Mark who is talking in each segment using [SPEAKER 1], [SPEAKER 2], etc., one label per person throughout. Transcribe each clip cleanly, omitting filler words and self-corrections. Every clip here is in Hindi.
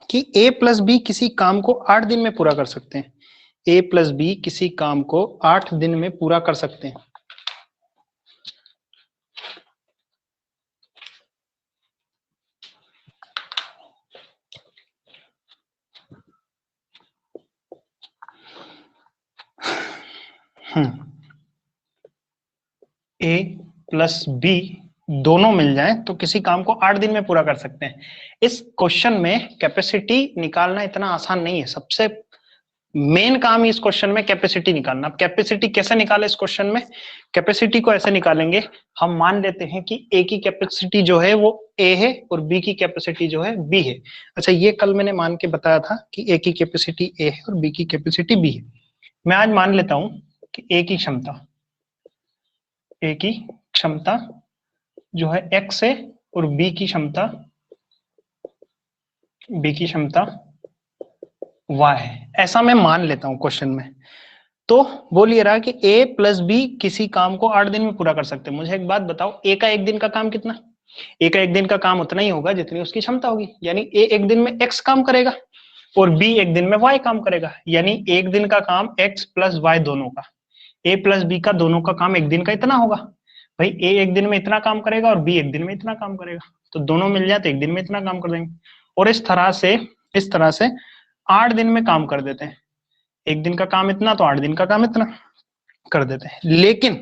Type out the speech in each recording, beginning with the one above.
[SPEAKER 1] कि a प्लस बी किसी काम को 8 दिन में पूरा कर सकते हैं। a प्लस बी किसी काम को 8 दिन में पूरा कर सकते हैं। a प्लस बी दोनों मिल जाए तो किसी काम को 8 दिन में पूरा कर सकते हैं। इस क्वेश्चन में कैपेसिटी निकालना इतना आसान नहीं है। सबसे मेन काम इस क्वेश्चन में कैपेसिटी निकालना। अब कैपेसिटी कैसे निकाले इस क्वेश्चन में? कैपेसिटी को ऐसे निकालेंगे, हम मान लेते हैं कि ए की कैपेसिटी जो है वो ए है और बी की कैपेसिटी जो है बी है। अच्छा, ये कल मैंने मान के बताया था कि ए की कैपेसिटी ए है और बी की कैपेसिटी बी है। मैं आज मान लेता हूं कि ए की क्षमता जो है x है और बी की क्षमता y है। ऐसा मैं मान लेता हूं क्वेश्चन में। तो बोल ये रहा कि a प्लस बी किसी काम को 8 दिन में पूरा कर सकते हैं। मुझे एक बात बताओ, a का एक दिन का काम कितना? a का एक दिन का काम उतना ही होगा जितनी उसकी क्षमता होगी। यानी a एक दिन में x काम करेगा और b एक दिन में y काम करेगा। यानी एक दिन का काम x प्लस y दोनों का, a प्लस b का दोनों का काम एक दिन का इतना होगा। भाई a एक दिन में इतना काम करेगा और b एक दिन में इतना काम करेगा, तो दोनों मिल जाए तो एक दिन में इतना काम कर देंगे। और इस तरह से 8 दिन में काम कर देते हैं। एक दिन का काम इतना तो 8 दिन का काम इतना कर देते हैं। लेकिन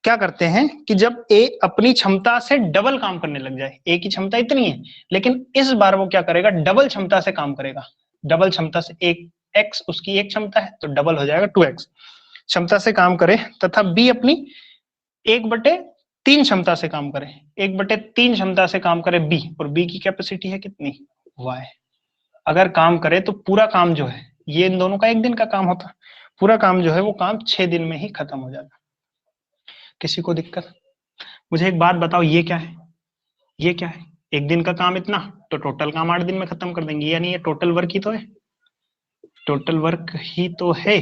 [SPEAKER 1] क्या करते हैं कि जब a अपनी क्षमता से डबल काम करने लग जाए, a की क्षमता इतनी है लेकिन इस बार वो क्या करेगा, डबल क्षमता से काम करेगा। डबल क्षमता से, एक x उसकी एक क्षमता है तो डबल हो जाएगा 2x क्षमता से काम करे, तथा b अपनी 1/3 क्षमता से काम करे। 1/3 क्षमता से काम करे b, और b की कैपेसिटी है कितनी, y। अगर काम करे तो पूरा काम जो है, ये इन दोनों का एक दिन का काम होता, पूरा काम जो है वो काम 6 दिन में ही खत्म हो जाएगा। किसी को दिक्कत? मुझे एक बात बताओ, ये क्या है? ये क्या है? एक दिन का काम इतना, तो टोटल काम 8 दिन में खत्म कर देंगे। यानी ये टोटल वर्क ही तो है, टोटल वर्क ही तो है।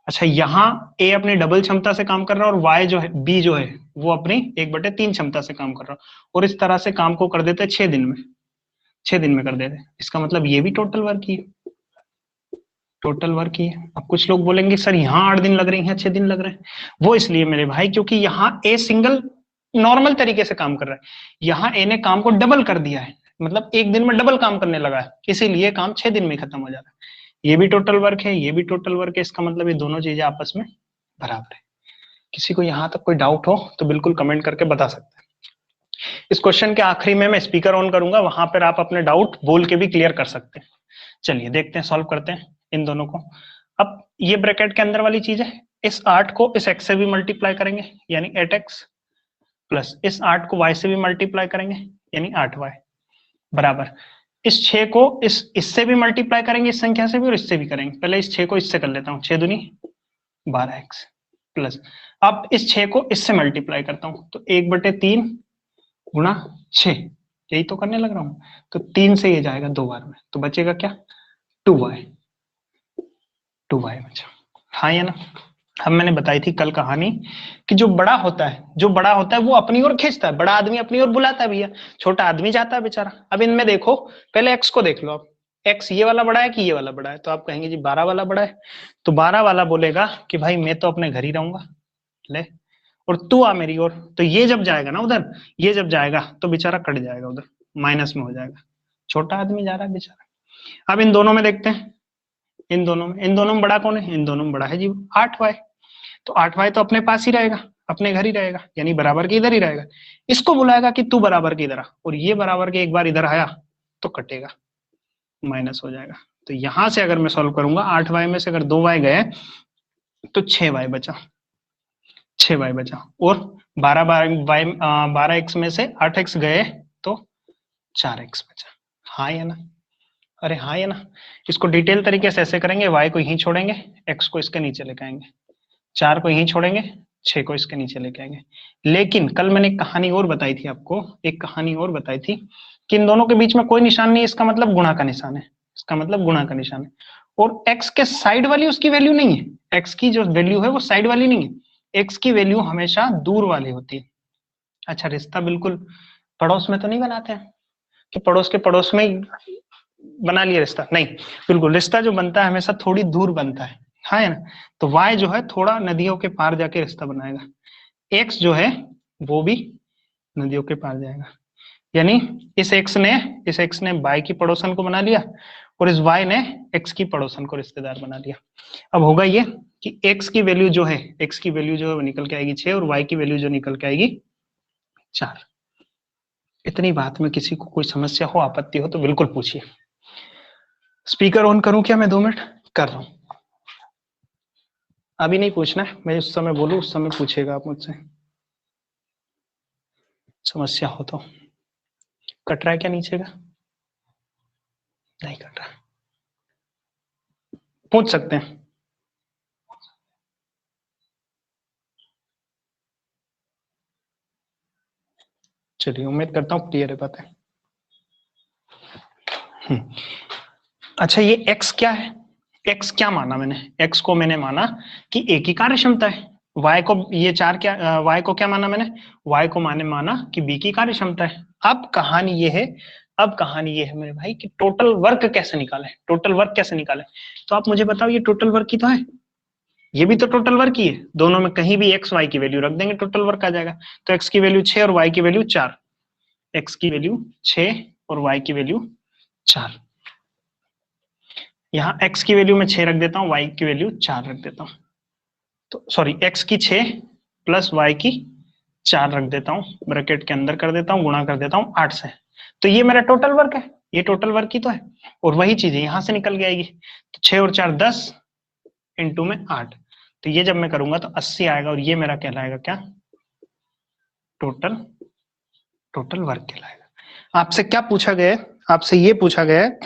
[SPEAKER 1] अच्छा, यहाँ A अपनी डबल क्षमता से काम कर रहा है और Y जो है, B जो है वो अपनी 1/3 क्षमता से काम कर रहा है, और इस तरह से काम को कर देते 6 दिन में, 6 दिन में कर देते। इसका मतलब ये भी टोटल वर्क ही है, टोटल वर्क ही है। अब कुछ लोग बोलेंगे सर यहाँ 8 दिन लग रहे हैं, 6 दिन लग रहे हैं। वो इसलिए मेरे भाई क्योंकि यहाँ A सिंगल नॉर्मल तरीके से काम कर रहा है, यहाँ A ने काम को डबल कर दिया है, मतलब एक दिन में डबल काम करने लगा है, इसीलिए काम 6 दिन में खत्म हो जा रहा है। ये भी टोटल वर्क है, ये भी टोटल वर्क है। इसका मतलब ये दोनों चीजें आपस में बराबर है। किसी को यहाँ तक कोई डाउट हो तो बिल्कुल कमेंट करके बता सकते हैं। इस क्वेश्चन के आखिरी में मैं स्पीकर ऑन करूंगा, वहां पर आप अपने डाउट बोल के भी क्लियर कर सकते हैं। चलिए देखते हैं, सॉल्व करते हैं इन दोनों को। अब ये ब्रैकेट के अंदर वाली चीज है, इस 8 को इस x से भी मल्टीप्लाई करेंगे यानी 8x, प्लस इस 8 को y से भी मल्टीप्लाई करेंगे यानी 8y, बराबर इस 6 को इससे भी मल्टीप्लाई करेंगे, इस संख्या से भी और इससे भी करेंगे। पहले इस 6 को इससे कर लेता हूँ, 6 दूनी 12x, प्लस अब इस 6 को इससे मल्टीप्लाई करता हूँ तो 1/3 गुणा 6, यही तो करने लग रहा हूँ। तो 3 से ये जाएगा 2 बार में, तो बचेगा क्या, 2y बचा। हाँ या ना? हम मैंने बताई थी कल कहानी कि जो बड़ा होता है वो अपनी ओर खींचता है, बड़ा आदमी अपनी ओर बुलाता है भैया, छोटा आदमी जाता है बेचारा। अब इनमें देखो, पहले x को देख लो आप, x ये वाला बड़ा है कि ये वाला बड़ा है? तो आप कहेंगे जी 12 वाला बड़ा है। तो 12 वाला बोलेगा कि भाई मैं तो अपने घर ही रहूंगा, ले और तू आ मेरी ओर। तो ये जब जाएगा ना उधर, ये जब जाएगा तो बेचारा कट जाएगा, उधर माइनस में हो जाएगा, छोटा आदमी जा रहा है बेचारा। अब इन दोनों में देखते हैं, इन दोनों में बड़ा कौन है? इन दोनों में बड़ा है जी 8y। तो 8y तो अपने पास ही रहेगा, अपने घर ही रहेगा, यानी बराबर के इधर ही रहेगा। इसको बुलाएगा कि तू बराबर के इधर आ, और ये बराबर के एक बार इधर आया तो कटेगा, माइनस हो जाएगा। तो यहां से अगर मैं सॉल्व करूंगा, 8y में से अगर 2y गए तो 6y बचा, 6y बचा, और 12x में से 8x गए तो 4x बचा। हाँ या ना? अरे हाँ या ना? इसको डिटेल तरीके से ऐसे करेंगे, y को यहीं छोड़ेंगे, x को इसके नीचे लेके आएंगे, 4 को यहीं छोड़ेंगे, 6 को इसके नीचे लेके आएंगे। लेकिन कल मैंने एक कहानी और बताई थी आपको, एक कहानी और बताई थी कि इन दोनों के बीच में कोई निशान नहीं है, इसका मतलब गुणा का निशान है, इसका मतलब गुणा का निशान है। और x के साइड वाली उसकी वैल्यू नहीं है, x की जो वैल्यू है वो साइड वाली नहीं है, x की वैल्यू हमेशा दूर वाली होती है। अच्छा, रिश्ता बिल्कुल पड़ोस में तो नहीं बनाते हैं कि पड़ोस के पड़ोस में बना लिया रिश्ता? नहीं, बिल्कुल रिश्ता जो बनता है हमेशा थोड़ी दूर बनता है ना। तो y जो है थोड़ा नदियों के पार जाके रिश्ता बनाएगा, x जो है वो भी नदियों के पार जाएगा। यानी इस x ने y की पड़ोसन को बना लिया और इस y ने x की पड़ोसन को रिश्तेदार बना लिया। अब होगा ये कि x की वैल्यू जो है वो निकल के आएगी 6 और y की वैल्यू जो निकल के आएगी 4। इतनी बात में किसी को कोई समस्या हो, आपत्ति हो तो बिल्कुल पूछिए। स्पीकर ऑन करूं क्या मैं? 2 मिनट कर रहा हूं। अभी नहीं पूछना है, मैं उस समय बोलूं उस समय पूछेगा आप मुझसे, समस्या हो तो। कट रहा है क्या नीचे का? नहीं कट रहा, पूछ सकते हैं। चलिए, उम्मीद करता हूँ क्लियर है बातें। अच्छा, ये x क्या है? x क्या माना मैंने? x को मैंने माना कि a की कार्य क्षमता है। y को ये 4 क्या, y को क्या माना मैंने? y को माना कि b की कार्य क्षमता है। अब कहानी ये है मेरे भाई कि टोटल वर्क कैसे निकाले, तो आप मुझे बताओ, ये टोटल वर्क ही तो है, ये भी तो टोटल वर्क ही है। दोनों में कहीं भी x y की वैल्यू रख देंगे, टोटल वर्क आ जाएगा। तो x की वैल्यू 6 और y की वैल्यू 4, x की वैल्यू 6 और y की वैल्यू 4। यहाँ x की वैल्यू में 6 रख देता हूँ, y की वैल्यू 4 रख देता हूँ। तो सॉरी, x की 6 प्लस y की 4 रख देता हूँ, ब्रैकेट के अंदर कर देता हूँ, गुणा कर देता हूँ 8 से। तो ये मेरा टोटल वर्क है, ये टोटल वर्क ही तो है। और वही चीज है यहाँ से निकल के आएगी। तो 6 और 4 10 इंटू में 8, तो ये जब मैं करूंगा तो 80 आएगा और ये मेरा कहलाएगा क्या? टोटल वर्क कहलाएगा। आपसे क्या पूछा गया है? आपसे ये पूछा गया है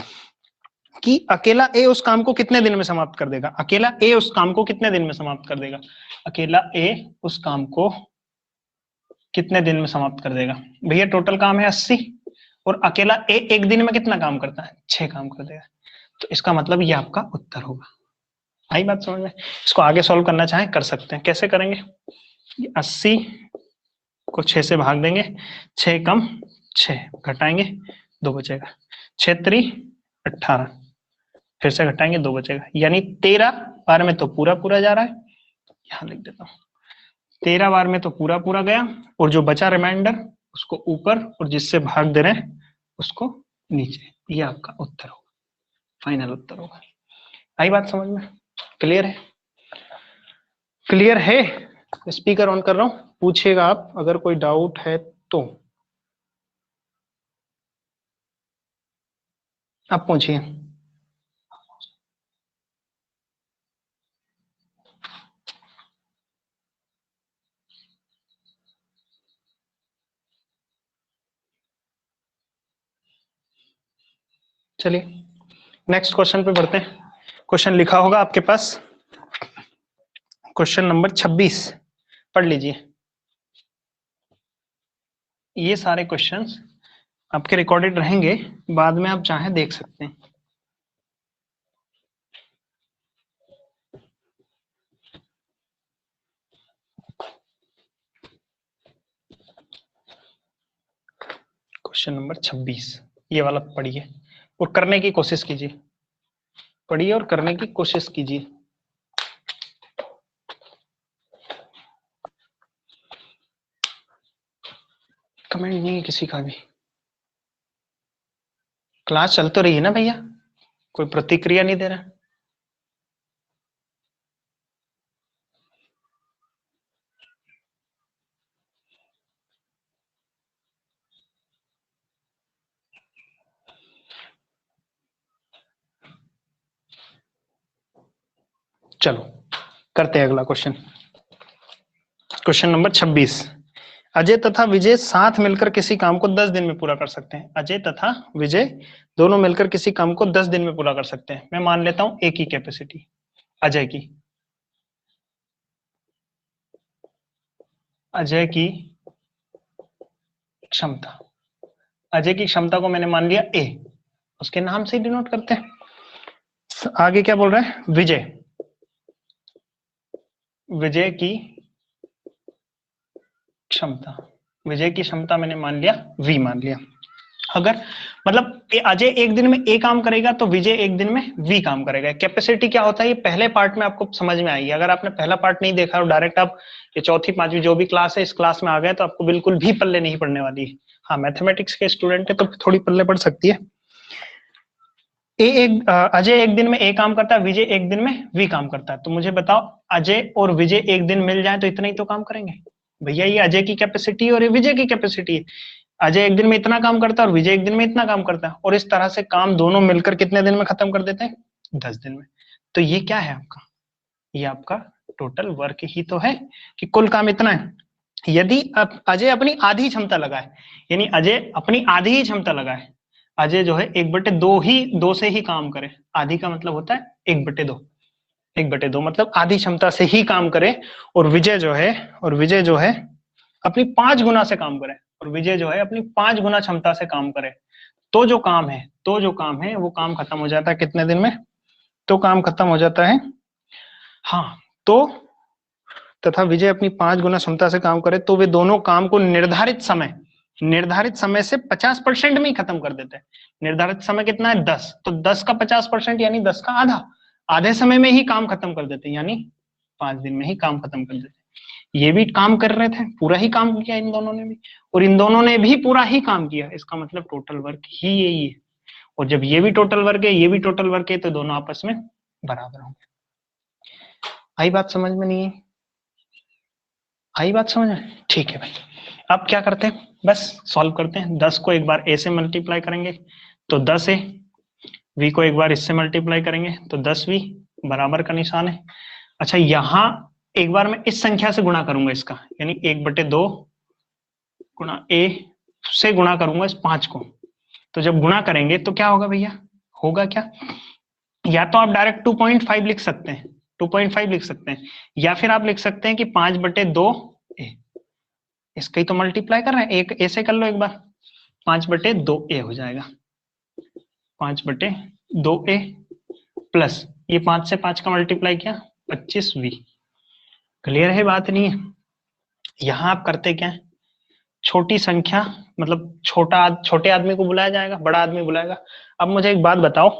[SPEAKER 1] कि अकेला ए उस काम को कितने दिन में समाप्त कर देगा? अकेला ए उस काम को कितने दिन में समाप्त कर देगा? अकेला ए उस काम को कितने दिन में समाप्त कर देगा? भैया टोटल काम है 80 और अकेला ए एक दिन में कितना काम करता है? 6 काम कर देगा। तो इसका मतलब ये आपका उत्तर होगा। आई बात समझ में? इसको आगे सॉल्व करना चाहें कर सकते हैं। कैसे करेंगे? 80 को 6 से भाग देंगे, 6 कम 6 घटाएंगे 2 बचेगा, 6 3 18, फिर से घटाएंगे 2 बचेगा, यानी 13 बार में तो पूरा पूरा जा रहा है। यहां लिख देता हूं 13 बार में तो पूरा पूरा गया और जो बचा रिमाइंडर उसको ऊपर और जिससे भाग दे रहे हैं उसको नीचे। ये आपका उत्तर होगा, फाइनल उत्तर होगा। आई बात समझ में? क्लियर है? क्लियर है? स्पीकर ऑन कर रहा हूं, पूछिएगा आप अगर कोई डाउट है तो। आप पूछिए। चलिए नेक्स्ट क्वेश्चन पे बढ़ते हैं। क्वेश्चन लिखा होगा आपके पास, क्वेश्चन नंबर 26 पढ़ लीजिए। ये सारे क्वेश्चंस आपके रिकॉर्डेड रहेंगे, बाद में आप चाहे देख सकते हैं। क्वेश्चन नंबर 26 ये वाला पढ़िए और करने की कोशिश कीजिए, पढ़िए और करने की कोशिश कीजिए। कमेंट नहीं है किसी का भी। क्लास चल तो रही है ना भैया, कोई प्रतिक्रिया नहीं दे रहा। चलो करते हैं अगला क्वेश्चन। क्वेश्चन नंबर 26, अजय तथा विजय साथ मिलकर किसी काम को 10 दिन में पूरा कर सकते हैं। अजय तथा विजय दोनों मिलकर किसी काम को 10 दिन में पूरा कर सकते हैं। मैं मान लेता हूं एक ही कैपेसिटी अजय की। अजय की क्षमता, अजय की क्षमता को मैंने मान लिया ए, उसके नाम से ही डिनोट करते हैं। आगे क्या बोल रहे हैं? विजय, विजय की क्षमता, विजय की क्षमता मैंने मान लिया वी मान लिया। अगर मतलब अजय एक दिन में ए काम करेगा तो विजय एक दिन में वी काम करेगा। कैपेसिटी क्या होता है ये पहले पार्ट में आपको समझ में आएगी। अगर आपने पहला पार्ट नहीं देखा और डायरेक्ट आप ये चौथी पांचवी जो भी क्लास है इस क्लास में आ गए तो आपको बिल्कुल भी पल्ले नहीं पड़ने वाली है। हाँ मैथमेटिक्स के स्टूडेंट है तो थोड़ी पल्ले पड़ सकती है। अजय एक दिन में ए काम करता है, विजय एक दिन में वी काम करता है। तो मुझे बताओ अजय और विजय एक दिन मिल जाए तो इतना ही तो काम करेंगे भैया। ये अजय की कैपेसिटी और ये विजय की कैपेसिटी है। अजय एक दिन में इतना काम करता है और विजय एक दिन में इतना काम करता है, और इस तरह से काम दोनों मिलकर कितने दिन में खत्म कर देते हैं? 10 दिन में। तो ये क्या है आपका? ये आपका टोटल वर्क ही तो है कि कुल काम इतना है। यदि अजय अपनी आधी क्षमता लगाए, यानी अजय अपनी आधी ही क्षमता लगाए, अजय जो है 1/2 से ही काम करे। आधी का मतलब होता है 1/2। 1/2 मतलब आधी क्षमता से ही काम करे, और विजय जो है अपनी 5 गुना से काम करे, और विजय जो है अपनी 5 गुना क्षमता से काम करे, तो जो काम है वो काम खत्म हो जाता है कितने दिन में? तो काम खत्म हो जाता है, हाँ, तो तथा विजय अपनी 5 गुना क्षमता से काम करे तो वे दोनों काम को निर्धारित समय से 50% में ही खत्म कर देते हैं। निर्धारित समय कितना है? 10। तो 10 का 50% यानी 10 का आधा, आधे समय में ही काम खत्म कर देते हैं, यानी 5 दिन में ही काम खत्म कर देते हैं। ये भी काम कर रहे थे, पूरा ही काम किया इन दोनों ने भी, और इन दोनों ने भी पूरा ही काम किया। इसका मतलब टोटल वर्क ही यही है। और जब ये भी टोटल वर्क है, ये भी टोटल वर्क है, तो दोनों आपस में बराबर होंगे। आई बात समझ में? नहीं है आई बात समझ में? ठीक है भाई। अब क्या करते हैं, बस सॉल्व करते हैं। 10 को एक बार ए से मल्टीप्लाई करेंगे तो 10 ए, वी को एक बार इससे मल्टीप्लाई करेंगे तो 10v, बराबर का निशान है। अच्छा, यहां एक बार मैं इस संख्या से गुणा करूंगा इसका, यानी 1/2 गुणा ए से गुणा करूंगा इस 5 को। तो जब गुणा करेंगे तो क्या होगा भैया? होगा क्या? या तो आप डायरेक्ट 2.5 लिख सकते हैं, 2.5 लिख सकते हैं, या फिर आप लिख सकते हैं कि 5/2 ए। इसका ही तो मल्टीप्लाई कर रहे हैं, एक ऐसे कर लो एक बार, 5/2 ए हो जाएगा। 5/2 ए प्लस ये 5 से 5 का मल्टीप्लाई किया 25v। क्लियर है बात? नहीं है? यहां आप करते क्या है, छोटी संख्या मतलब छोटे आदमी को बुलाया जाएगा, बड़ा आदमी बुलाएगा। अब मुझे एक बात बताओ,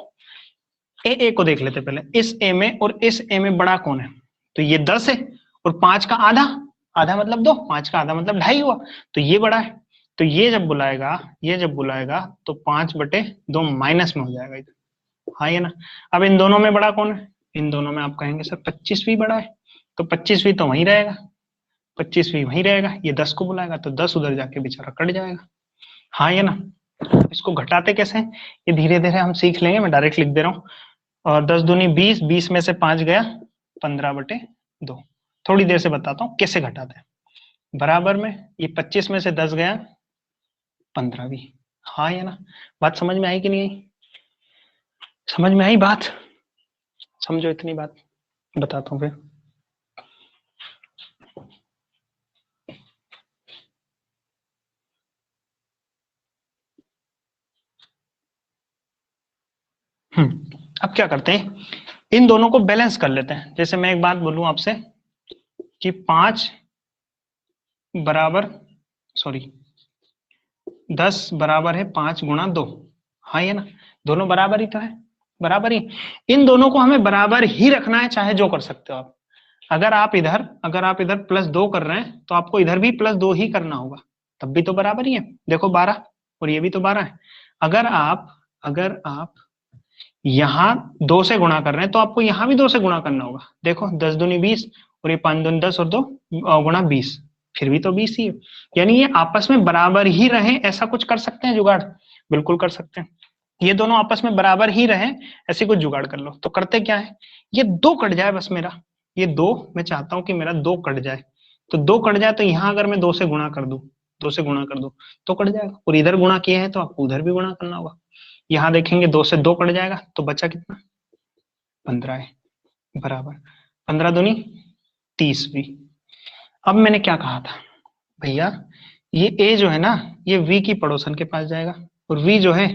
[SPEAKER 1] ए को देख लेते पहले। इस ए में और इस ए में बड़ा कौन है? तो ये 10 है, और 5 का आधा, आधा मतलब 2, 5 का आधा मतलब 2.5 हुआ, तो ये बड़ा है। तो ये जब बुलाएगा तो 5/2 माइनस में हो जाएगा इधर, हाँ ये ना। अब इन दोनों में बड़ा कौन है? इन दोनों में आप कहेंगे सर 25v बड़ा है, तो 25v तो वहीं रहेगा, 25v वहीं रहेगा। ये 10 को बुलाएगा तो 10 उधर जाके बेचारा कट जाएगा, हाँ ये ना। इसको घटाते कैसे? ये धीरे धीरे हम सीख लेंगे, मैं डायरेक्ट लिख दे रहा हूँ। और 10 दूनी 20, 20 में से 5 गया 15/2। थोड़ी देर से बताता हूँ कैसे घटाते हैं। बराबर में ये 25 में से 10 गया 15 भी, हाँ या ना। बात समझ में आई कि नहीं आई? समझ में आई बात? समझो इतनी बात, बताता हूँ फिर। अब क्या करते हैं, इन दोनों को बैलेंस कर लेते हैं। जैसे मैं एक बात बोलूं आपसे कि 5 बराबर 10 बराबर है 5 गुणा 2, हाँ ये ना। दोनों बराबर ही तो है, बराबर ही। इन दोनों को हमें बराबर ही रखना है, चाहे जो कर सकते हो आप। अगर आप इधर +2 कर रहे हैं तो आपको इधर भी +2 ही करना होगा, तब भी तो बराबर ही है। देखो 12 और ये भी तो 12 है। अगर आप यहाँ 2 से गुणा कर रहे हैं तो आपको यहाँ भी 2 से गुणा करना होगा। देखो 10 दूनी 20 और ये 5 दूनी 10 और 2 गुणा 20, फिर भी तो 20 ही है। यानी ये आपस में बराबर ही रहे, ऐसा कुछ कर सकते हैं जुगाड़? बिल्कुल कर सकते हैं। ये दोनों आपस में बराबर ही रहे, ऐसे कुछ जुगाड़ कर लो। तो करते क्या है, ये 2 कट जाए बस मेरा, ये 2 मैं चाहता हूं कि मेरा 2 कट जाए। तो 2 कट जाए तो यहाँ अगर मैं 2 से गुणा कर दूं, 2 से गुणा कर दूं तो कट जाएगा, और इधर गुणा किए हैं तो आपको उधर भी गुणा करना होगा। यहाँ देखेंगे 2 से 2 कट जाएगा तो बचा कितना? 15 है, बराबर 15 दूनी 30 भी। अब मैंने क्या कहा था भैया, ये ए जो है ना, ये वी की पड़ोसन के पास जाएगा, और वी जो है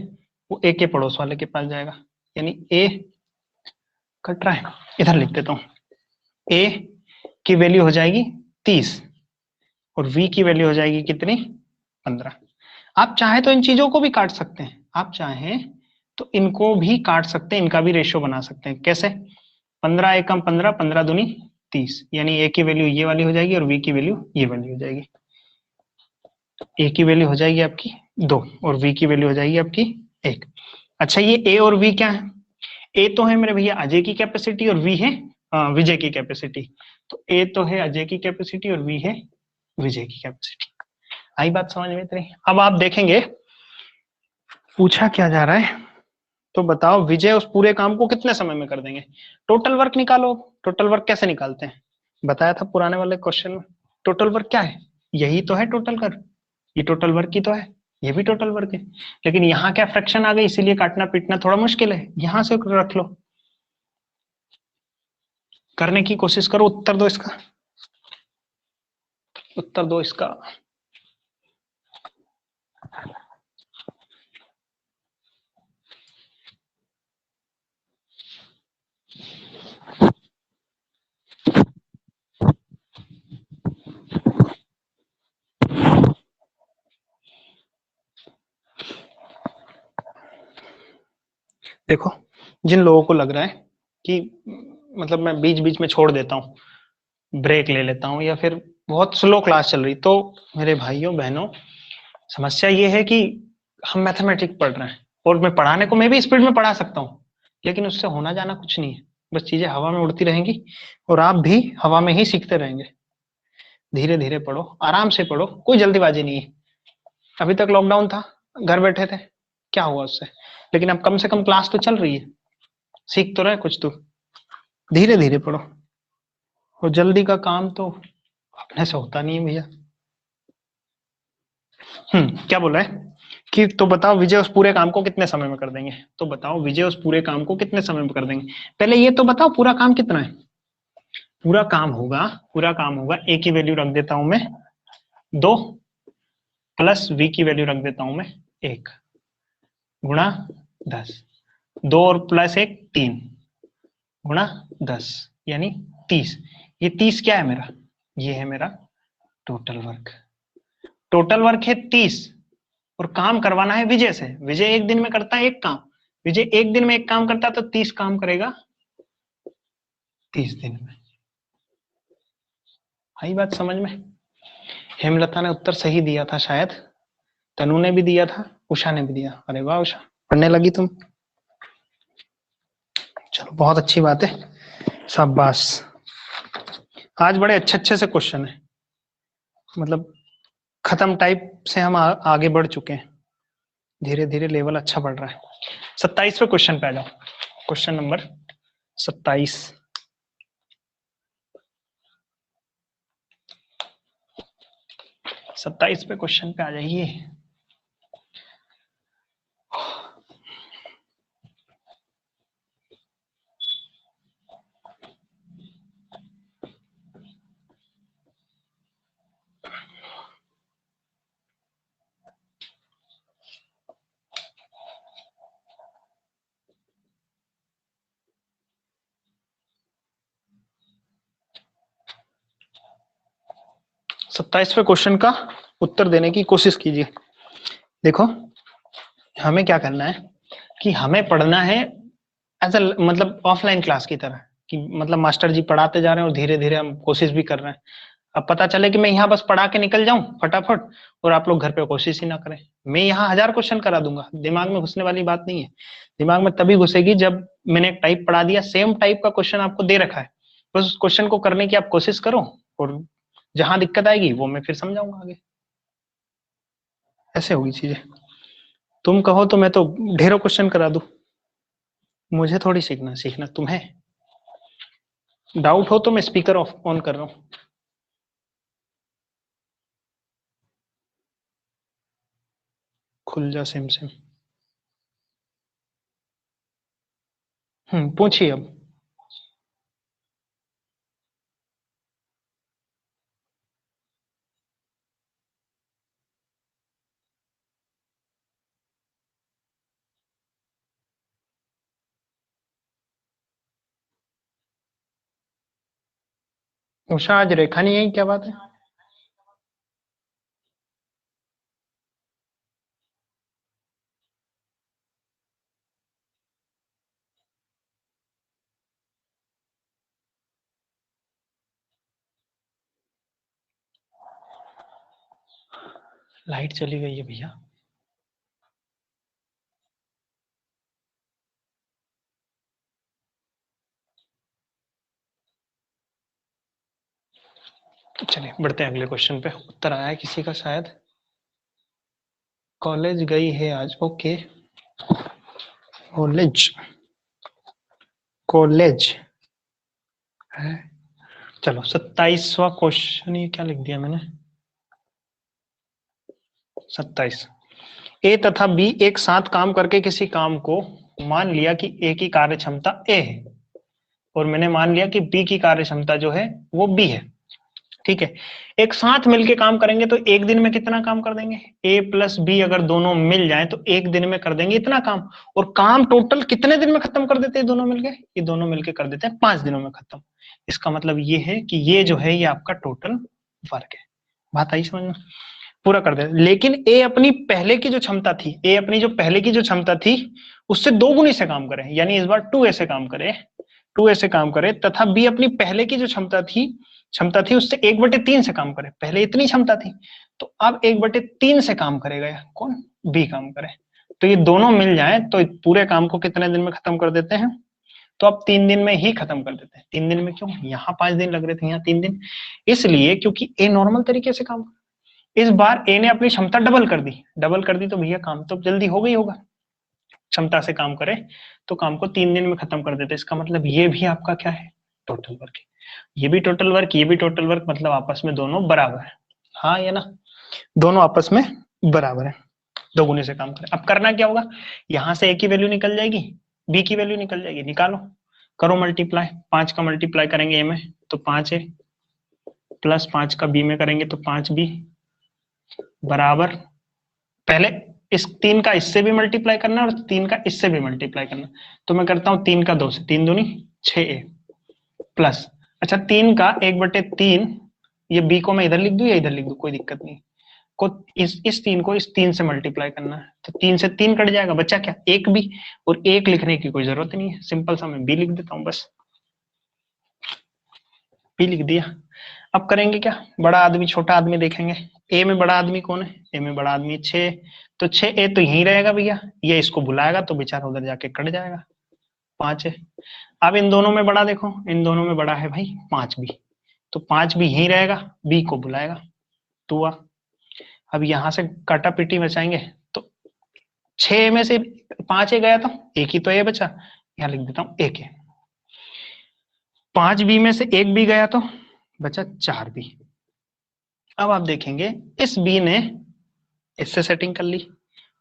[SPEAKER 1] वो ए के पड़ोस वाले के पास जाएगा। यानी ए कट रहा है, इधर लिख देता हूं, ए की वैल्यू हो जाएगी 30 और वी की वैल्यू हो जाएगी कितनी? 15। आप चाहे तो इन चीजों को भी काट सकते हैं, आप चाहें तो इनको भी काट सकते हैं, इनका भी रेशियो बना सकते हैं। कैसे? 15 एकम 15, 15 दूनी 30, यानी ए की वैल्यू ये वाली हो जाएगी और बी की वैल्यू ये वाली हो जाएगी। ए की वैल्यू हो जाएगी आपकी 2 और वी की वैल्यू हो जाएगी आपकी 1। अच्छा, ये ए और वी क्या है? ए तो है मेरे भैया अजय की कैपेसिटी और वी है विजय की कैपेसिटी। तो ए तो है अजय की कैपेसिटी और वी है विजय की कैपेसिटी। आई बात समझ में तेरी? अब आप देखेंगे पूछा क्या जा रहा है, तो बताओ विजय उस पूरे काम को कितने समय में कर देंगे। टोटल वर्क निकालो। टोटल वर्क कैसे निकालते हैं, बताया था पुराने वाले क्वेश्चन में। टोटल वर्क क्या है? यही तो है टोटल वर्क, ये टोटल वर्क की तो है, ये भी टोटल वर्क है। लेकिन यहाँ क्या फ्रैक्शन आ गई, इसीलिए काटना पीटना थोड़ा मुश्किल है। यहां से रख लो, करने की कोशिश करो, उत्तर दो इसका, उत्तर दो इसका। देखो, जिन लोगों को लग रहा है कि मतलब मैं बीच बीच में छोड़ देता हूँ, ब्रेक ले लेता हूँ, या फिर बहुत स्लो क्लास चल रही, तो मेरे भाइयों बहनों, समस्या ये है कि हम मैथमेटिक्स पढ़ रहे हैं, और मैं पढ़ाने को मैं भी स्पीड में पढ़ा सकता हूँ, लेकिन उससे होना जाना कुछ नहीं है। बस चीजें हवा में उड़ती रहेंगी और आप भी हवा में ही सीखते रहेंगे। धीरे धीरे पढ़ो, आराम से पढ़ो, कोई जल्दीबाजी नहीं है। अभी तक लॉकडाउन था, घर बैठे थे, क्या हुआ उससे? लेकिन अब कम से कम क्लास तो चल रही है, सीख तो रहे कुछ तो। धीरे धीरे पढ़ो, और जल्दी का काम तो अपने से होता नहीं है भैया। क्या बोला है कि तो बताओ विजय उस पूरे काम को कितने समय में कर देंगे। तो बताओ विजय उस पूरे काम को कितने समय में कर देंगे। पहले ये तो बताओ पूरा काम कितना है। पूरा काम होगा, पूरा काम होगा, ए की वैल्यू रख देता हूं मैं 2, प्लस वी की वैल्यू रख देता हूं मैं 1, गुणा 10। 2 और प्लस 1 3, गुणा 10, यानी 30। ये 30 क्या है मेरा? ये है मेरा टोटल वर्क। टोटल वर्क है 30, और काम करवाना है विजय से। विजय एक दिन में करता है एक काम, विजय एक दिन में एक काम करता है, तो 30 काम करेगा 30 दिन में। आई बात समझ में? हेमलता ने उत्तर सही दिया था शायद, तनु ने भी दिया था, उषा ने भी दिया। अरे वाह उषा, पढ़ने लगी तुम। चलो बहुत अच्छी बात है, शाबाश। आज बड़े अच्छे अच्छे से क्वेश्चन है, मतलब खत्म टाइप से हम आगे बढ़ चुके हैं। धीरे धीरे लेवल अच्छा बढ़ रहा है। 27वें क्वेश्चन पे आ जाओ, क्वेश्चन नंबर 27। 27वें क्वेश्चन पे आ जाइए। सत्ताईसवें क्वेश्चन का उत्तर देने की कोशिश कीजिए। देखो, हमें क्या करना है कि हमें पढ़ना है एज अ मतलब ऑफलाइन क्लास की तरह, कि मतलब मास्टर जी पढ़ाते जा रहे हैं और धीरे धीरे हम कोशिश भी कर रहे हैं। अब पता चले कि मैं यहाँ बस पढ़ा के निकल जाऊं फटाफट, और आप लोग घर पे कोशिश ही ना करें। मैं यहाँ 1000 क्वेश्चन करा दूंगा, दिमाग में घुसने वाली बात नहीं है। दिमाग में तभी घुसेगी जब मैंने एक टाइप पढ़ा दिया, सेम टाइप का क्वेश्चन आपको दे रखा है, बस उस क्वेश्चन को करने की आप कोशिश करो, और जहां दिक्कत आएगी वो मैं फिर समझाऊंगा आगे। ऐसे होगी चीजें। तुम कहो तो मैं तो ढेरों क्वेश्चन करा दूं, मुझे थोड़ी सीखना, सीखना तुम्हें। डाउट हो तो मैं स्पीकर ऑफ ऑन कर रहा हूँ। खुल जा सिम सिम। पूछिए अब। उषा आज रेखा नहीं आई, क्या बात है? लाइट चली गई है भैया। तो चलिए बढ़ते हैं अगले क्वेश्चन पे। उत्तर आया है किसी का शायद। कॉलेज गई है आज, ओके। कॉलेज, कॉलेज है। चलो 27वां क्वेश्चन, ये क्या लिख दिया मैंने, 27। ए तथा बी एक साथ काम करके किसी काम को, मान लिया कि ए की कार्य क्षमता ए है और मैंने मान लिया कि बी की कार्य क्षमता जो है वो बी है। ठीक है, एक साथ मिलके काम करेंगे तो एक दिन में कितना काम कर देंगे, ए प्लस बी अगर दोनों मिल जाए तो एक दिन में कर देंगे इतना काम। और काम टोटल कितने दिन में खत्म कर देते हैं दोनों मिलके, ये दोनों मिलके कर देते हैं 5 दिनों में खत्म। इसका मतलब ये है कि ये जो है ये आपका टोटल वर्क है। बात आई समझ में, पूरा कर दे। लेकिन ए अपनी पहले की जो क्षमता थी, ए अपनी जो पहले की जो क्षमता थी उससे 2 गुनी से काम करे, यानी इस बार 2 ऐसे काम करे, 2 ऐसे काम करे, तथा बी अपनी पहले की जो क्षमता थी उससे 1/3 से काम करे। पहले इतनी क्षमता थी तो अब 1/3 से काम करेगा, कौन, बी काम करे। तो ये दोनों मिल जाए तो पूरे काम को कितने दिन में खत्म कर देते हैं, तो अब 3 दिन में ही खत्म कर देते हैं। 3 दिन में क्यों, यहाँ 5 दिन लग रहे थे, यहाँ 3 दिन, इसलिए क्योंकि ए नॉर्मल तरीके से काम, इस बार ए ने अपनी क्षमता डबल कर दी, डबल कर दी तो भैया काम तो जल्दी हो गई होगा। क्षमता से काम करे तो काम को 3 दिन में खत्म कर देते। इसका मतलब ये भी आपका क्या है, टोटल वर्क है। ये भी टोटल वर्क, ये भी टोटल वर्क, मतलब आपस में दोनों बराबर है। हाँ या ना, दोनों आपस में बराबर है, 2 गुने से काम करें। अब करना क्या होगा, यहां से ए की वैल्यू निकल जाएगी, बी की वैल्यू निकल जाएगी, निकालो, करो मल्टीप्लाई। 5 का मल्टीप्लाई करेंगे ए में तो 5 है, प्लस 5 का बी में करेंगे तो 5 बी, बराबर, पहले इस 3 का इससे भी मल्टीप्लाई करना और 3 का इससे भी मल्टीप्लाई करना। तो मैं करता हूं 3 का 2 से, 3 दूनी 6a, प्लस, अच्छा 3 का 1/3, ये b को मैं इधर लिख दूं या इधर लिख दूं, कोई दिक्कत नहीं, को इस 3 को इस 3 से मल्टीप्लाई करना है तो 3 से 3 कट जाएगा, बचा क्या, 1 भी, और 1 लिखने की कोई जरूरत नहीं है, सिंपल सा मैं b लिख देता हूं, बस b लिख दिया। अब करेंगे क्या, बड़ा आदमी छोटा आदमी देखेंगे। ए में बड़ा आदमी कौन है, ए में बड़ा आदमी 6, तो 6a तो यहीं रहेगा भैया, ये इसको बुलाएगा तो बेचारा उधर जाके कट जाएगा, 5 है। अब इन दोनों में बड़ा देखो, इन दोनों में बड़ा है भाई 5 भी, तो 5 भी यहीं रहेगा, बी को बुलाएगा, 2 आ। अब यहां से काटा पीटी बचाएंगे तो 6 में से 5 ए गया था, एक ही तो ए बचा, यहां लिख देता हूं एक, 5 बी में से एक बी गया तो बचा 4 बी। अब आप देखेंगे इस बी ने इससे सेटिंग कर ली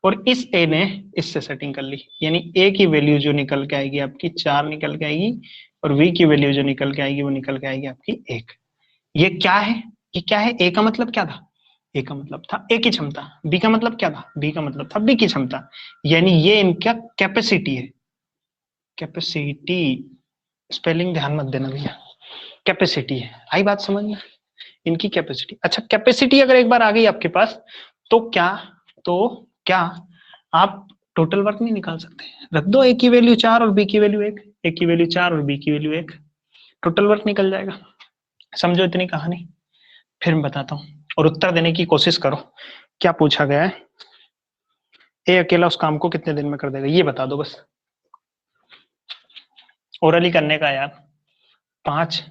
[SPEAKER 1] और इस ए ने इससे सेटिंग कर ली, यानी ए की वैल्यू जो निकल के आएगी आपकी 4 निकल के आएगी, और वी की वैल्यू जो निकल के आएगी वो निकल के आएगी आपकी 1। ये क्या है, ये क्या है, ए का मतलब क्या था, ए का मतलब था ए की क्षमता, बी का मतलब क्या था, बी का मतलब था बी की क्षमता, यानी ये इनका कैपेसिटी है। कैपेसिटी, स्पेलिंग ध्यान मत देना भैया, कैपेसिटी है, आई बात समझ में, इनकी कैपेसिटी। अच्छा कैपेसिटी अगर एक बार आ गई आपके पास तो क्या, तो क्या आप टोटल वर्क नहीं निकाल सकते, रख दो ए की वैल्यू 4 और बी की वैल्यू 1, ए की वैल्यू 4 और बी की वैल्यू 1, टोटल वर्क निकल जाएगा। समझो इतनी कहानी, फिर मैं बताता हूं और उत्तर देने की कोशिश करो। क्या पूछा गया है, ए अकेला उस काम को कितने दिन में कर देगा, ये बता दो बस, ओरली करने का यार। 5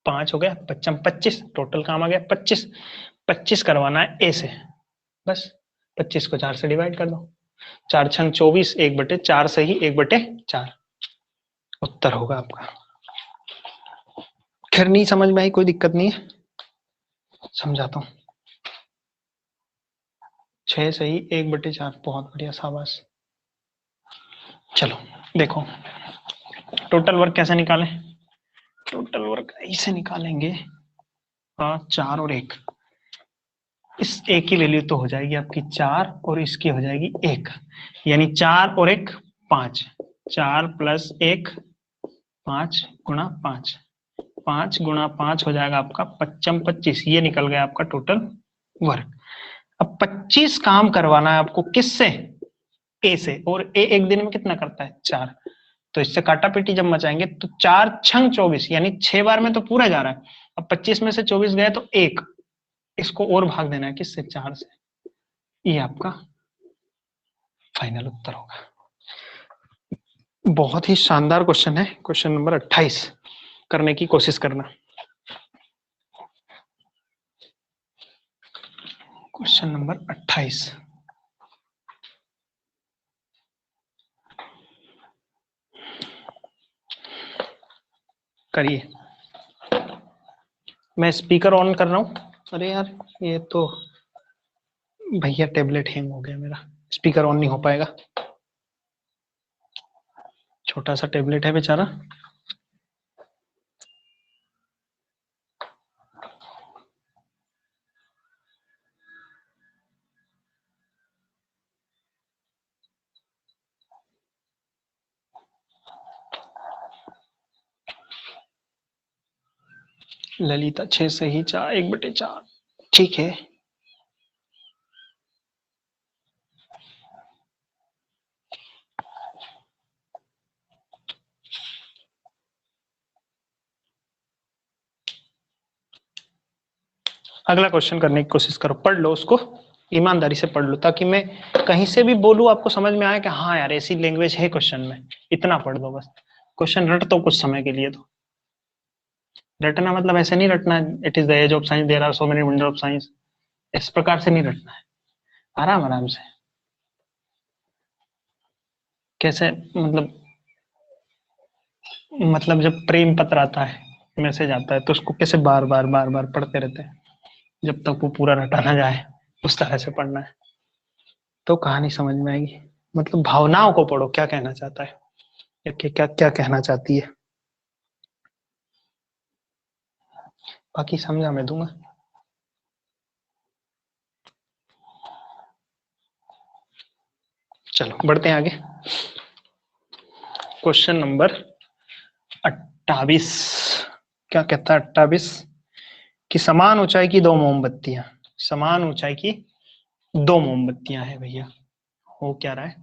[SPEAKER 1] 5 हो गया, 25 टोटल काम आ गया, 25 करवाना है ए से, बस 25 को 4 से डिवाइड कर दो, 4 छंग 24, 1/4 से ही 1/4 उत्तर होगा आपका। खैर नहीं समझ में आई कोई दिक्कत नहीं है, समझाता हूं। 6 से ही 1/4, बहुत बढ़िया, शाबाश। चलो देखो टोटल वर्क कैसे निकालें, टोटल वर्क ऐसे निकालेंगे, 4 और 1, इस एक की वैल्यू तो हो जाएगी आपकी 4 और इसकी हो जाएगी 1, यानी 4 और 1 5, 4 + 1 5 गुणा 5, 5 गुणा 5 हो जाएगा आपका 55 25, ये निकल गया आपका टोटल वर्क। अब 25 काम करवाना है आपको किससे, ए से, और ए एक दिन में कितना करता है 4, तो इससे काटा पीटी जब मचाएंगे तो 4 छंग 24, यानी 6 बार में तो पूरा जा रहा है। अब 25 में से 24 गए तो 1, इसको और भाग देना है किससे, 4 से, ये आपका फाइनल उत्तर होगा। बहुत ही शानदार क्वेश्चन है, क्वेश्चन नंबर 28 करने की कोशिश करना। क्वेश्चन नंबर 28 करिए। मैं स्पीकर ऑन कर रहा हूं। अरे यार ये तो भैया टेबलेट हैंग हो गया मेरा, स्पीकर ऑन नहीं हो पाएगा। छोटा सा टेबलेट है बेचारा। ललिता 6 से ही 4, 1/4 ठीक है। अगला क्वेश्चन करने की कोशिश करो, पढ़ लो उसको, ईमानदारी से पढ़ लो, ताकि मैं कहीं से भी बोलूं आपको समझ में आए कि हाँ यार ऐसी लैंग्वेज है क्वेश्चन में। इतना पढ़ दो बस। क्वेश्चन रट तो कुछ समय के लिए, तो रटना मतलब ऐसे नहीं रटना it is the age of science there are so many wonder of science, इस प्रकार से नहीं रटना है। आराम आराम से। कैसे मतलब जब प्रेम पत्र आता है, मैसेज आता है, तो उसको कैसे बार बार बार बार पढ़ते रहते हैं जब तक वो पूरा रटा ना जाए, उस तरह से पढ़ना है तो कहानी समझ में आएगी। मतलब भावनाओं को पढ़ो, क्या कहना चाहता है या क्या क्या कहना चाहती है, बाकी समझा मैं दूंगा। चलो बढ़ते हैं आगे। क्वेश्चन नंबर 28 क्या कहता है? 28 कि समान ऊंचाई की दो मोमबत्तियां, समान ऊंचाई की दो मोमबत्तियां हैं भैया। हो क्या रहा है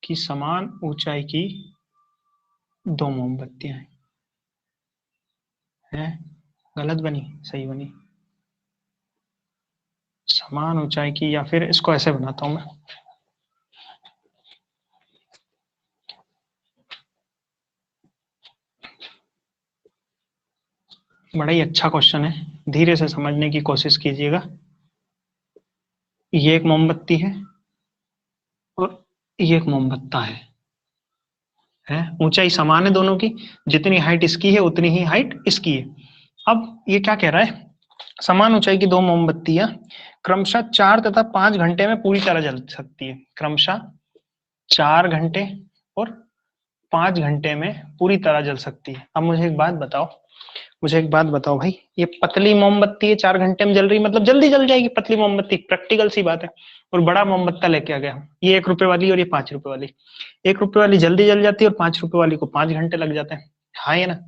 [SPEAKER 1] कि समान ऊंचाई की दो मोमबत्तियां हैं। गलत बनी, सही बनी। समान ऊंचाई की, या फिर इसको ऐसे बनाता हूं मैं। बड़ा ही अच्छा क्वेश्चन है, धीरे से समझने की कोशिश कीजिएगा। ये एक मोमबत्ती है और ये एक मोमबत्ता है ऊंचाई समान है दोनों की, जितनी हाइट इसकी है उतनी ही हाइट इसकी है। अब ये क्या कह रहा है, समान ऊंचाई की दो मोमबत्तियां क्रमशः 4 तथा 5 घंटे में पूरी तरह जल सकती है। क्रमशः 4 घंटे और 5 घंटे में पूरी तरह जल सकती है। अब मुझे एक बात बताओ, मुझे एक बात बताओ भाई, ये पतली मोमबत्ती है 4 घंटे में जल रही, मतलब जल्दी जल जाएगी पतली मोमबत्ती, प्रैक्टिकल सी बात है। और बड़ा मोमबत्ता लेके आ गया, ये 1 रुपए वाली और ये 5 रुपए वाली। 1 रुपए वाली जल्दी जल जाती है और 5 रुपए वाली को 5 घंटे लग जाते हैं। हाँ ये ना,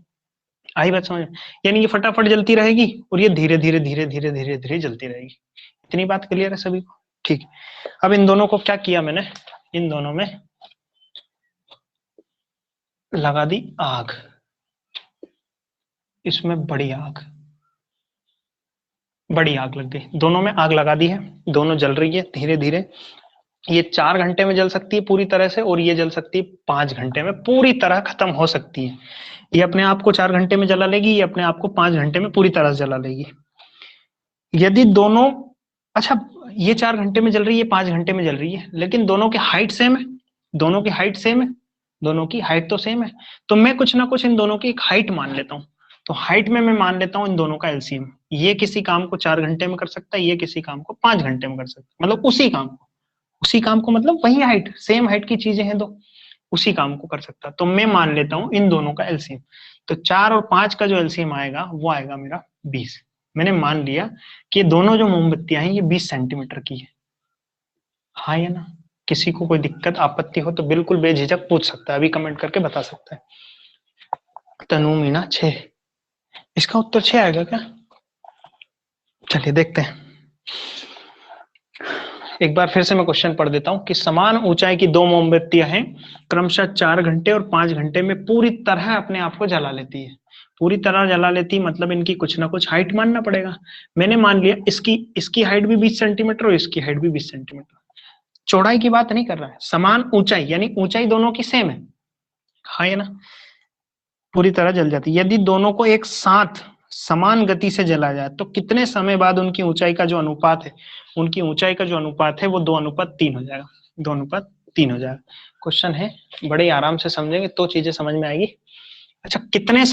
[SPEAKER 1] आई बात समझ में? यानी ये फटाफट जलती रहेगी और ये धीरे धीरे धीरे धीरे धीरे धीरे जलती रहेगी। इतनी बात क्लियर है सभी को? ठीक। अब इन दोनों को क्या किया मैंने, इन दोनों में लगा दी आग, इसमें बड़ी आग लग गई, दोनों में आग लगा दी है, दोनों जल रही है धीरे धीरे। ये 4 घंटे में जल सकती है पूरी तरह से, और ये जल सकती है 5 घंटे में पूरी तरह खत्म हो सकती है। ये अपने आप को 4 घंटे में जला लेगी, ये अपने आप को 5 घंटे में पूरी तरह से जला लेगी। यदि दोनों, अच्छा ये 4 घंटे में जल रही है, 5 घंटे में जल रही है, लेकिन दोनों की हाइट सेम है, दोनों की हाइट सेम है, दोनों की हाइट तो सेम है, तो मैं कुछ ना कुछ इन दोनों की एक हाइट मान लेता हूँ। तो हाइट में मैं मान लेता हूँ इन दोनों का एलसीएम। ये किसी काम को 4 घंटे में कर सकता है, ये किसी काम को 5 घंटे में कर सकता है, मतलब उसी काम को मतलब वही हाइट, सेम हाइट की चीजें हैं दो, उसी काम को कर सकता है। तो मैं मान लेता हूं इन दोनों का एलसीएम। तो 4 और 5 का जो एलसीएम आएगा वो आएगा मेरा 20। मैंने मान लिया कि ये दोनों जो मोमबत्तियां हैं ये 20 सेंटीमीटर की है। हाँ या ना? किसी को कोई दिक्कत आपत्ति हो तो बिल्कुल बेझिझक पूछ सकता है, अभी कमेंट करके बता सकता है। तनु मीना 6, इसका उत्तर 6 आएगा क्या? चलिए देखते हैं। एक बार फिर से मैं क्वेश्चन पढ़ देता हूं कि समान ऊंचाई की दो मोमबत्तियां हैं, क्रमशः 4 घंटे और 5 घंटे में पूरी तरह अपने आप को जला लेती है। पूरी तरह जला लेती मतलब इनकी कुछ ना कुछ हाइट मानना पड़ेगा। मैंने मान लिया इसकी इसकी हाइट भी 20 सेंटीमीटर और इसकी हाइट भी 20 सेंटीमीटर। चौड़ाई की बात नहीं कर रहा है, समान ऊंचाई यानी ऊंचाई दोनों की सेम है, हाँ या ना। पूरी तरह जल जाती है। यदि दोनों को एक साथ समान गति से जला जाए तो कितने समय बाद उनकी ऊंचाई का जो अनुपात है, उनकी ऊंचाई का जो अनुपात है वो 2:3 हो जाएगा। 2:3 हो जाएगा। क्वेश्चन है, बड़े आराम से समझेंगे तो चीजें समझ में आएगी। अच्छा, कितने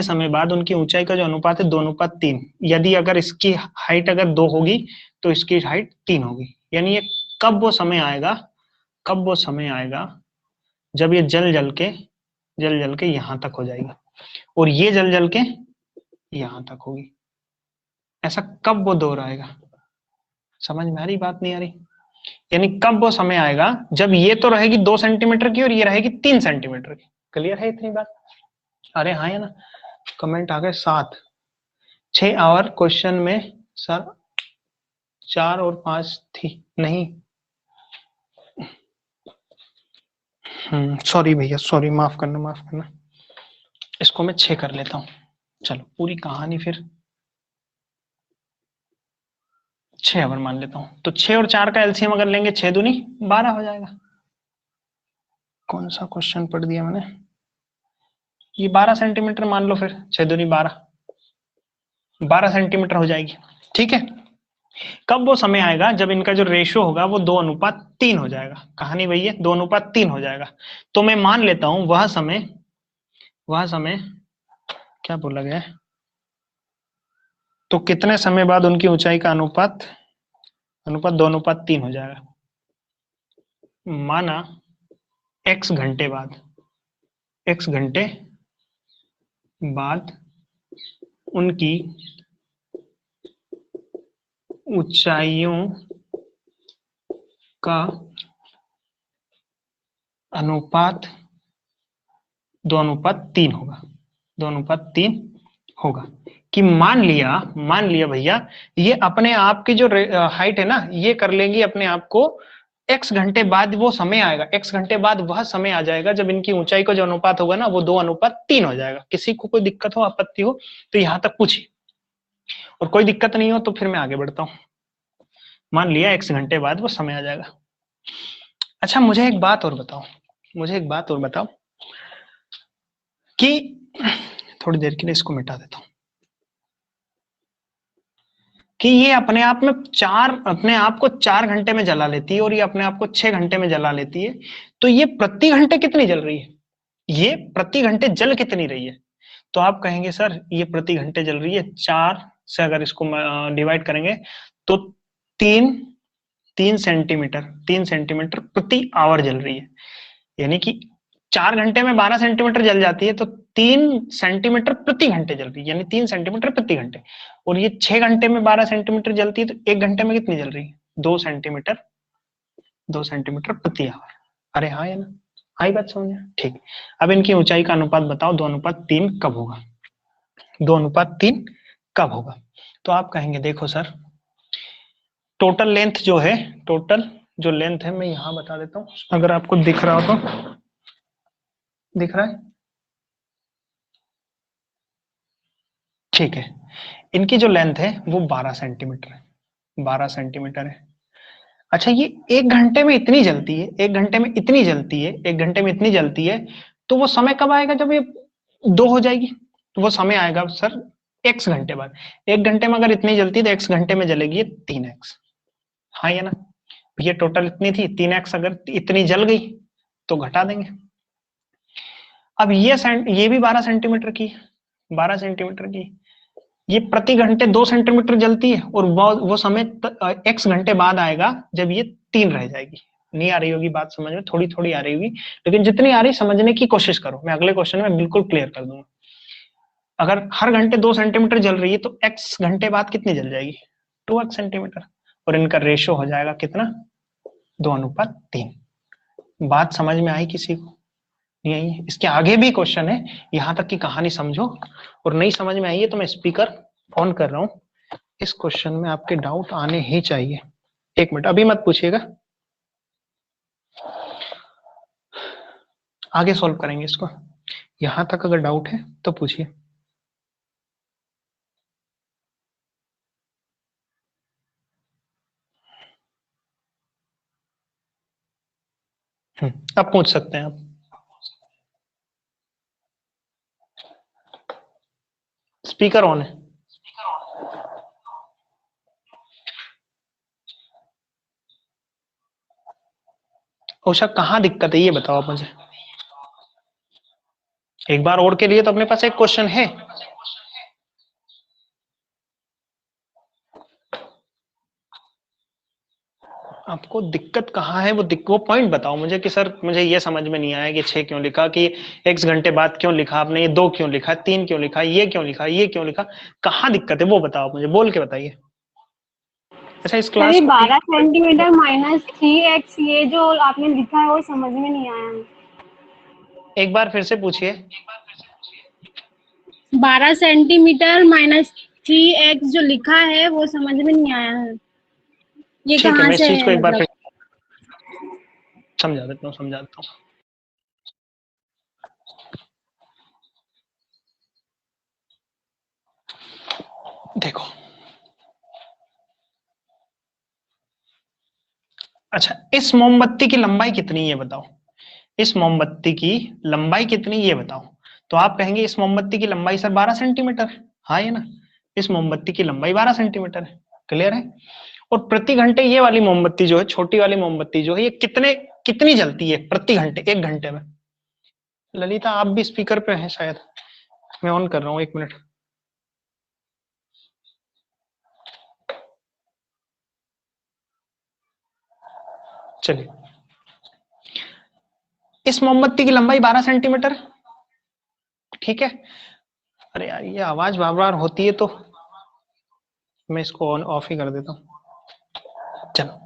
[SPEAKER 1] समय बाद उनकी ऊंचाई का जो अनुपात है 2:3, यदि अगर इसकी हाइट अगर 2 होगी तो इसकी हाइट 3 होगी। यानी ये कब वो समय आएगा जब ये जल जल के यहां तक हो जाएगी और ये जल जल के यहां तक होगी। ऐसा कब वो दोहराएगा? समझ में आ रही बात, नहीं आ रही? यानी कब वो समय आएगा जब ये तो रहेगी 2 सेंटीमीटर की और ये रहेगी 3 सेंटीमीटर की। क्लियर है इतनी बात? अरे हाँ है ना। कमेंट आ गए 7 6 और क्वेश्चन में सर 4 और 5 थी नहीं। सॉरी भैया, सॉरी, माफ करना। इसको मैं 6 कर लेता हूँ। चलो पूरी कहानी फिर 6 अगर मान लेता हूँ तो 6 और 4 का एलसीएम अगर लेंगे 6 दूनी 12 हो जाएगा। कौन सा क्वेश्चन पढ़ दिया मैंने? ये 12 सेंटीमीटर मान लो, फिर 6 दूनी 12 सेंटीमीटर हो जाएगी। ठीक है। कब वो समय आएगा जब इनका जो रेशियो होगा वो 2:3 हो जाएगा। कहानी वही है, 2:3 हो जाएगा। तो मैं मान लेता हूं वह समय क्या बोला गया है, तो कितने समय बाद उनकी ऊंचाई का अनुपात 2:3 हो जाएगा। माना x घंटे बाद उनकी ऊंचाइयों का अनुपात 2:3 होगा। 2:3 होगा कि मान लिया भैया ये अपने आप की जो हाइट है ना, ये कर लेंगी अपने आप को। x घंटे बाद वो समय आएगा, x घंटे बाद वह समय आ जाएगा जब इनकी ऊंचाई का जो अनुपात होगा ना वो 2:3 हो जाएगा। किसी को कोई दिक्कत हो, आपत्ति हो तो यहां तक पूछिए, और कोई दिक्कत नहीं हो तो फिर मैं आगे बढ़ता हूं। मान लिया x घंटे बाद वो समय आ जाएगा। अच्छा, मुझे एक बात और बताओ कि थोड़ी देर के लिए इसको मिटा देता हूं कि ये अपने आप को 4 घंटे में जला लेती है और ये अपने आप को 6 घंटे में जला लेती है। तो ये प्रति घंटे कितनी जल रही है? ये प्रति घंटे जल कितनी रही है? तो आप कहेंगे सर ये प्रति घंटे जल रही है 4 से अगर इसको डिवाइड करेंगे तो 3 सेंटीमीटर प्रति आवर जल रही है। यानी कि 4 घंटे में 12 सेंटीमीटर जल जाती है तो 3 सेंटीमीटर प्रति घंटे जल रही है, यानी 3 सेंटीमीटर प्रति घंटे। और ये 6 घंटे में 12 सेंटीमीटर जलती है तो 1 घंटे में कितनी जल रही है? 2 सेंटीमीटर प्रति आवर। अरे हाँ या ना, आई बात समझ? ठीक। अब इनकी ऊंचाई का अनुपात बताओ 2:3 कब होगा? 2:3 कब होगा? तो आप कहेंगे देखो सर, टोटल लेंथ जो लेंथ है मैं यहां बता देता हूं, अगर आपको दिख रहा हो तो। दिख रहा है? ठीक है। इनकी जो लेंथ है वो 12 सेंटीमीटर है। 12 सेंटीमीटर है। अच्छा, ये 1 घंटे में इतनी जलती है, 1 घंटे में इतनी जलती है, तो वो समय कब आएगा जब ये 2 हो जाएगी? तो वो समय आएगा सर x घंटे बाद। 1 घंटे में अगर इतनी जलती है तो x घंटे में जलेगी 3x। हाँ या ना? ये टोटल इतनी थी, 3x अगर इतनी जल गई तो घटा देंगे। अब ये भी 12 सेंटीमीटर की, 12 सेंटीमीटर की। ये प्रति घंटे 2 सेंटीमीटर जलती है और वो समय x घंटे बाद आएगा जब ये 3 रह जाएगी। नहीं आ रही होगी बात समझ में? थोड़ी थोड़ी आ रही होगी, लेकिन जितनी आ रही समझने की कोशिश करो, मैं अगले क्वेश्चन में बिल्कुल क्लियर कर दूंगा। अगर हर घंटे 2 सेंटीमीटर जल रही है तो x घंटे बाद कितनी जल जाएगी? 2x centimetre. और इनका रेशियो हो जाएगा कितना? 2:3। बात समझ में आई किसी को? नहीं आई? इसके आगे भी क्वेश्चन है, यहां तक की कहानी समझो। और नहीं समझ में आई है तो मैं स्पीकर ऑन कर रहा हूं। इस क्वेश्चन में आपके डाउट आने ही चाहिए, एक मिनट, अभी मत पूछिएगा, आगे सॉल्व करेंगे इसको। यहां तक अगर डाउट है तो पूछिए। अब पूछ सकते हैं आप। स्पीकर ऑन है। उषा कहाँ दिक्कत है ये बताओ आप मुझे। एक बार और के लिए तो अपने पास एक क्वेश्चन है। आपको दिक्कत कहाँ है, वो पॉइंट बताओ मुझे कि सर मुझे ये समझ में नहीं आया कि 6 क्यों लिखा, कि x घंटे बाद क्यों लिखा आपने, ये 2 क्यों लिखा, 3 क्यों लिखा, ये क्यों लिखा, ये क्यों लिखा, कहाँ दिक्कत है वो बताओ आप मुझे, बोल के बताइए। अच्छा इस
[SPEAKER 2] सर
[SPEAKER 1] क्लास
[SPEAKER 2] ये
[SPEAKER 1] को
[SPEAKER 2] 12 सेंटीमीटर माइनस 3x ये जो आपने लिखा है वो समझ में नहीं आया।
[SPEAKER 1] एक बार फिर से पूछिए।
[SPEAKER 2] 12 सेंटीमीटर माइनस 3x जो लिखा है वो समझ में नहीं आया है, ये
[SPEAKER 1] ठीक है,
[SPEAKER 2] कहाँ
[SPEAKER 1] मैं इस
[SPEAKER 2] से
[SPEAKER 1] चीज
[SPEAKER 2] है
[SPEAKER 1] को एक बार
[SPEAKER 2] मतलब।
[SPEAKER 1] फिर समझा देता हूँ। देखो, अच्छा इस मोमबत्ती की लंबाई कितनी है बताओ, इस मोमबत्ती की लंबाई कितनी ये बताओ। तो आप कहेंगे इस मोमबत्ती की लंबाई सर 12 सेंटीमीटर है, हाँ ये ना, इस मोमबत्ती की लंबाई 12 सेंटीमीटर है, क्लियर है। और प्रति घंटे ये वाली मोमबत्ती जो है, छोटी वाली मोमबत्ती जो है, ये कितनी जलती है प्रति घंटे, 1 घंटे में। ललिता आप भी स्पीकर पे हैं शायद, मैं ऑन कर रहा हूँ, 1 मिनट। चलिए, इस मोमबत्ती की लंबाई 12 सेंटीमीटर, ठीक है। अरे यार ये आवाज बार बार होती है तो मैं इसको ऑन ऑफ ही कर देता हूँ। चलो,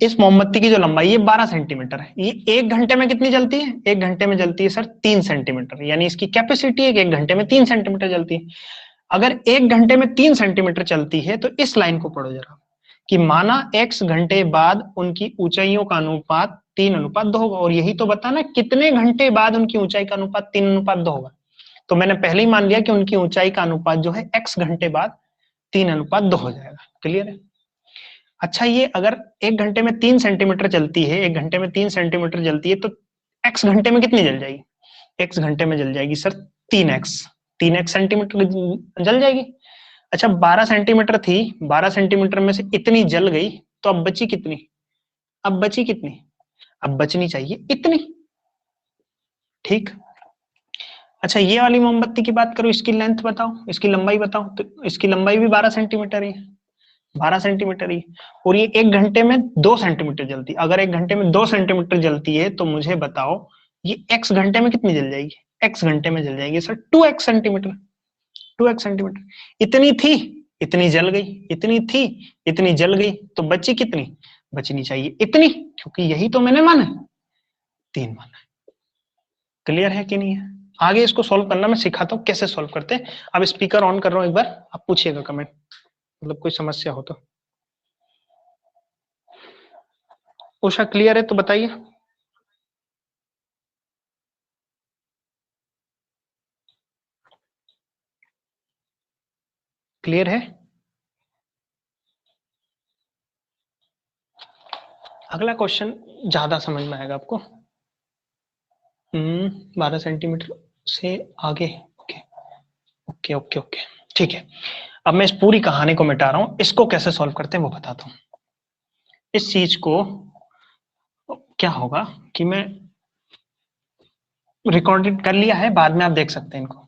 [SPEAKER 1] इस मोमबत्ती की जो लंबाई है 12 सेंटीमीटर है, ये 1 घंटे में कितनी जलती है, 1 घंटे में जलती है सर 3 सेंटीमीटर, यानी इसकी कैपेसिटी है कि 1 घंटे में 3 सेंटीमीटर जलती है। अगर 1 घंटे में 3 सेंटीमीटर चलती है तो इस लाइन को पढ़ो जरा, कि माना x घंटे बाद उनकी ऊंचाइयों का अनुपात 3:2 होगा, और यही तो बताना कितने घंटे बाद उनकी ऊंचाई का अनुपात 3:2 होगा। तो मैंने पहले ही मान लिया कि उनकी ऊंचाई का अनुपात जो है x घंटे बाद 3:2 हो जाएगा, क्लियर है। अच्छा ये अगर 1 घंटे में 3 सेंटीमीटर चलती है, 1 घंटे में 3 सेंटीमीटर जलती है, तो x घंटे में कितनी जल जाएगी, x घंटे में जल जाएगी सर 3x, 3x सेंटीमीटर जल जाएगी। अच्छा 12 सेंटीमीटर थी, 12 सेंटीमीटर में से इतनी जल गई, तो अब बची कितनी, अब बची कितनी, अब बचनी चाहिए इतनी, ठीक। अच्छा ये वाली मोमबत्ती की बात करो, इसकी लेंथ बताओ, इसकी लंबाई बताओ, तो इसकी लंबाई भी 12 सेंटीमीटर ही है, 12 सेंटीमीटर ही। और ये 1 घंटे में 2 सेंटीमीटर जलती है, अगर 1 घंटे में 2 सेंटीमीटर जलती है तो मुझे बताओ ये x घंटे में कितनी जल जाएगी, x घंटे में जल जाएगी sir 2x centimetre, 2x centimetre. इतनी थी, इतनी जल गई, इतनी थी, इतनी जल गई, तो बची कितनी, बचनी चाहिए इतनी, क्योंकि यही तो मैंने माना, 3 माना। क्लियर है कि नहीं है। आगे इसको सॉल्व करना मैं सिखाता हूँ कैसे सॉल्व करते हैं। अब स्पीकर ऑन कर रहा हूँ, एक बार आप पूछिएगा कमेंट, मतलब कोई समस्या हो तो। उषा क्लियर है तो बताइए। क्लियर है। अगला क्वेश्चन ज्यादा समझ में आएगा आपको। 12 सेंटीमीटर से आगे, ओके ओके ओके ओके, ठीक है। अब मैं इस पूरी कहानी को मिटा रहा हूं, इसको कैसे सॉल्व करते हैं वो बताता हूं। इस चीज को क्या होगा कि मैं रिकॉर्डेड कर लिया है, बाद में आप देख सकते हैं इनको।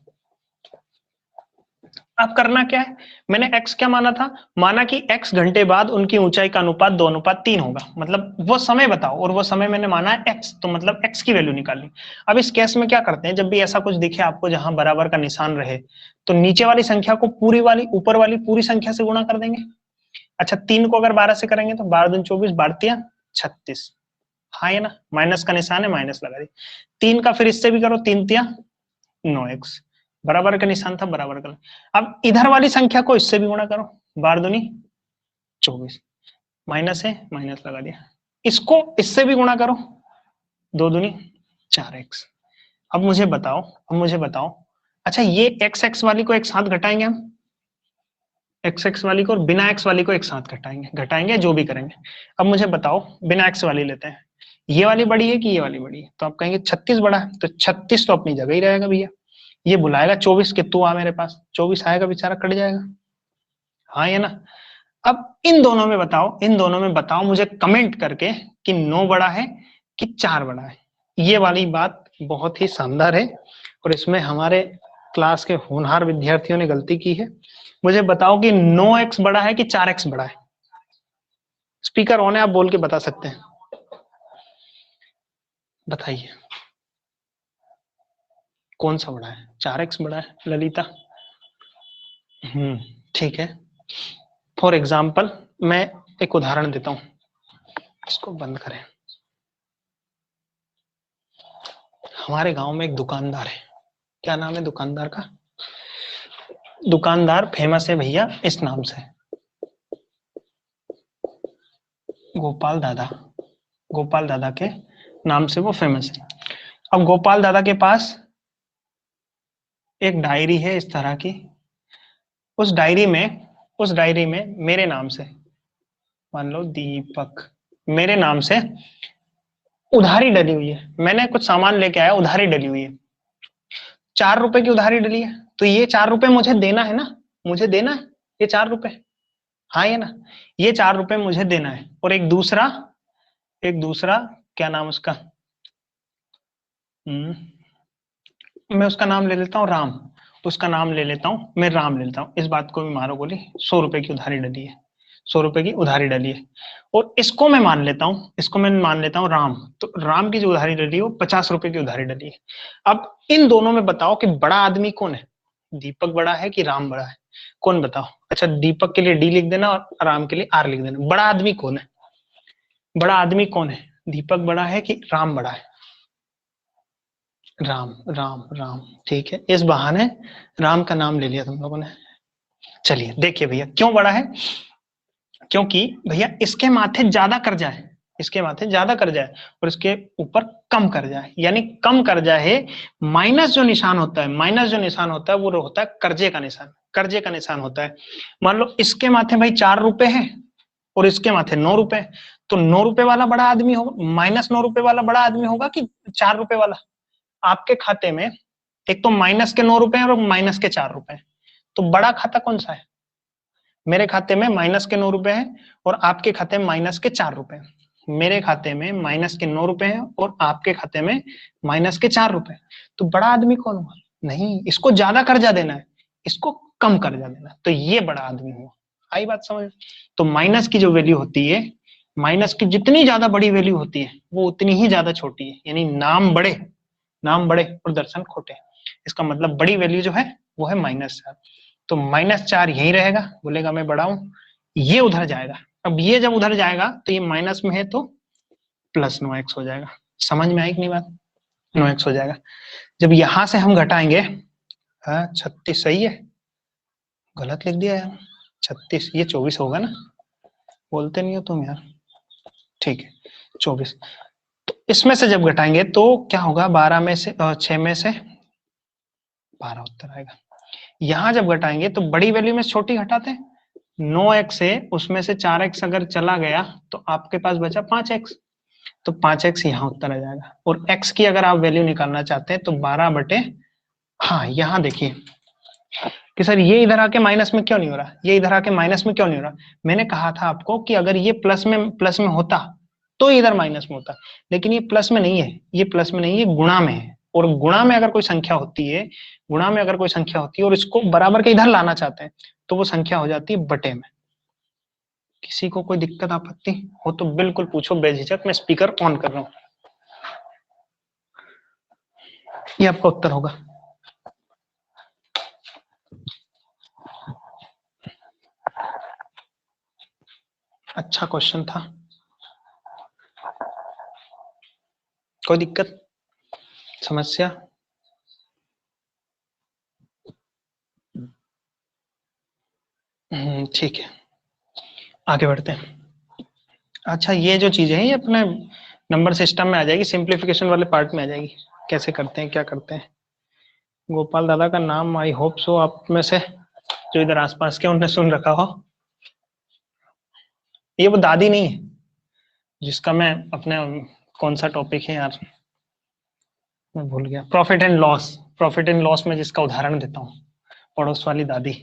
[SPEAKER 1] अब करना क्या है, मैंने x क्या माना था, माना कि x घंटे बाद उनकी ऊंचाई का अनुपात 2:3 होगा, मतलब वो समय बताओ, और वो समय मैंने माना है x, तो मतलब x की वैल्यू निकालनी। अब इस केस में क्या करते हैं, जब भी ऐसा कुछ दिखे आपको जहां बराबर का निशान रहे, तो नीचे वाली संख्या को पूरी वाली ऊपर वाली पूरी संख्या से गुणा कर देंगे। अच्छा 3 को अगर 12 से करेंगे तो 12 दूनी 24, 12 36, हाँ है ना, माइनस का निशान है, माइनस लगा दी। 3 का फिर इससे भी करो, 3 9x, बराबर का निशान था, बराबर का। अब इधर वाली संख्या को इससे भी गुणा करो, 12 दूनी 24, माइनस है, माइनस लगा दिया, इसको इससे भी गुणा करो, 2 दूनी 4x। अब मुझे बताओ, अच्छा ये एक्स एक्स वाली को एक साथ घटाएंगे हम, एक्स एक्स वाली को और बिना एक्स वाली को एक साथ घटाएंगे जो भी करेंगे। अब मुझे बताओ, बिना एक्स वाली लेते हैं, ये वाली बड़ी है कि ये वाली बड़ी है? तो आप कहेंगे 36 बड़ा है, तो 36 तो अपनी जगह ही रहेगा भैया, ये बुलाएगा 24 के तू आ मेरे पास, 24 आएगा बेचारा, कट जाएगा। हाँ या ना? अब इन दोनों में बताओ मुझे कमेंट करके कि 9 बड़ा है कि 4 बड़ा है। ये वाली बात बहुत ही शानदार है और इसमें हमारे क्लास के होनहार विद्यार्थियों ने गलती की है। मुझे बताओ कि 9x बड़ा है कि 4x बड़ा है? स्पीकर ऑन है, आप बोल के बता सकते हैं, बताइए कौन सा बड़ा है? 4x बड़ा है ललिता। ठीक है। फॉर एग्जाम्पल मैं एक उदाहरण देता हूं, इसको बंद करें। हमारे गांव में एक दुकानदार है, क्या नाम है दुकानदार का? दुकानदार फेमस है भैया इस नाम से, गोपाल दादा। गोपाल दादा के नाम से वो फेमस है। अब गोपाल दादा के पास एक डायरी है इस तरह की, उस डायरी में मेरे नाम से, मान लो दीपक, मेरे नाम से उधारी डली हुई है। मैंने कुछ सामान लेके आया, उधारी डली हुई है, 4 रुपए की उधारी डली है, तो ये 4 रुपए मुझे देना है ना, मुझे देना है ये 4 रुपए। हाँ ये ना, ये 4 रुपए मुझे देना है। और एक दूसरा क्या नाम उसका, मैं उसका नाम ले लेता हूँ राम, उसका नाम ले लेता हूँ मैं, राम ले लेता हूँ, इस बात को भी मारो गोली, 100 रुपए की उधारी डली है, 100 रुपए की उधारी डली है। और इसको मैं मान लेता हूँ राम, तो राम की जो उधारी डली है वो 50 रुपए की उधारी डली है। अब इन दोनों में बताओ कि बड़ा आदमी कौन है, दीपक बड़ा है कि राम बड़ा है? कौन बताओ? अच्छा दीपक के लिए डी लिख देना और राम के लिए आर लिख देना। बड़ा आदमी कौन है? बड़ा आदमी कौन है? दीपक बड़ा है कि राम बड़ा है? राम राम राम, ठीक है, इस बहाने राम का नाम ले लिया तुम लोगों ने। चलिए देखिए भैया क्यों बड़ा है, क्योंकि भैया इसके माथे ज्यादा कर्जा है, इसके माथे ज्यादा कर्जा है और इसके ऊपर कम कर्जा है, यानी कम कर्जा है। माइनस जो निशान होता है, वो होता है कर्जे का निशान, कर्जे का निशान होता है। मान लो इसके माथे भाई 4 रुपए है और इसके माथे 9 रुपए, तो 9 रुपए वाला बड़ा आदमी होगा, माइनस 9 रुपए वाला बड़ा आदमी होगा कि 4 रुपए वाला? आपके खाते में एक तो माइनस के 9 रुपए और माइनस के 4 रुपए, तो बड़ा खाता कौन सा है? मेरे खाते में माइनस के 9 रुपए हैं और आपके खाते में माइनस के 4 रुपए। मेरे खाते में माइनस के 9 रुपए हैं और आपके खाते में माइनस के 4 रुपए, तो बड़ा आदमी कौन हुआ? नहीं, इसको ज्यादा कर्जा देना है, इसको कम कर्जा देना है, तो ये बड़ा आदमी हुआ। आई बात समझ? तो माइनस की जो वैल्यू होती है, माइनस की जितनी ज्यादा बड़ी वैल्यू होती है वो उतनी ही ज्यादा छोटी है, यानी नाम बड़े और दर्शन खोटे। इसका मतलब बड़ी वैल्यू जो है वो है -4, तो -4 यही रहेगा, बोलेगा मैं बड़ा हूं, ये उधर जाएगा। अब ये जब उधर जाएगा तो ये माइनस में है तो +9x हो जाएगा। समझ में आई कि नहीं बात? 9x हो जाएगा। जब यहां से हम घटाएंगे, 36 सही है, गलत लिख दिया यार, 36 ये 24 होगा ना, बोलते नहीं हो तुम यार, ठीक है 24। तो इसमें से जब घटाएंगे तो क्या होगा, 12 में से 6 में से 12 उत्तर आएगा। यहां जब घटाएंगे तो बड़ी वैल्यू में छोटी घटाते हैं, 9x है उसमें से 4x अगर चला गया तो आपके पास बचा 5x, तो 5x यहाँ उत्तर आ जाएगा। और x की अगर आप वैल्यू निकालना चाहते हैं तो 12 बटे, हाँ यहाँ देखिए कि सर ये इधर आके माइनस में क्यों नहीं हो रहा, ये इधर आके माइनस में क्यों नहीं हो रहा? मैंने कहा था आपको कि अगर ये प्लस में होता तो इधर माइनस में होता, लेकिन ये प्लस में नहीं है, ये प्लस में नहीं है, गुणा में है। और गुणा में अगर कोई संख्या होती है, और इसको बराबर के इधर लाना चाहते हैं तो वो संख्या हो जाती है बटे में। किसी को कोई दिक्कत आपत्ति हो तो बिल्कुल पूछो बेझिझक, मैं स्पीकर ऑन कर रहा हूं। ये आपका उत्तर होगा। अच्छा क्वेश्चन था, कोई दिक्कत समस्या? ठीक है, आगे बढ़ते हैं। अच्छा ये जो चीज है ये अपने नंबर सिस्टम में आ जाएगी, सिंप्लीफिकेशन वाले पार्ट में आ जाएगी, कैसे करते हैं क्या करते हैं। गोपाल दादा का नाम आई होप सो आप में से जो इधर आसपास के उनने सुन रखा हो। ये वो दादी नहीं है जिसका मैं अपने, कौन सा टॉपिक है यार मैं भूल गया, profit and loss, profit and loss में जिसका उदाहरण देता हूँ, पड़ोस वाली दादी।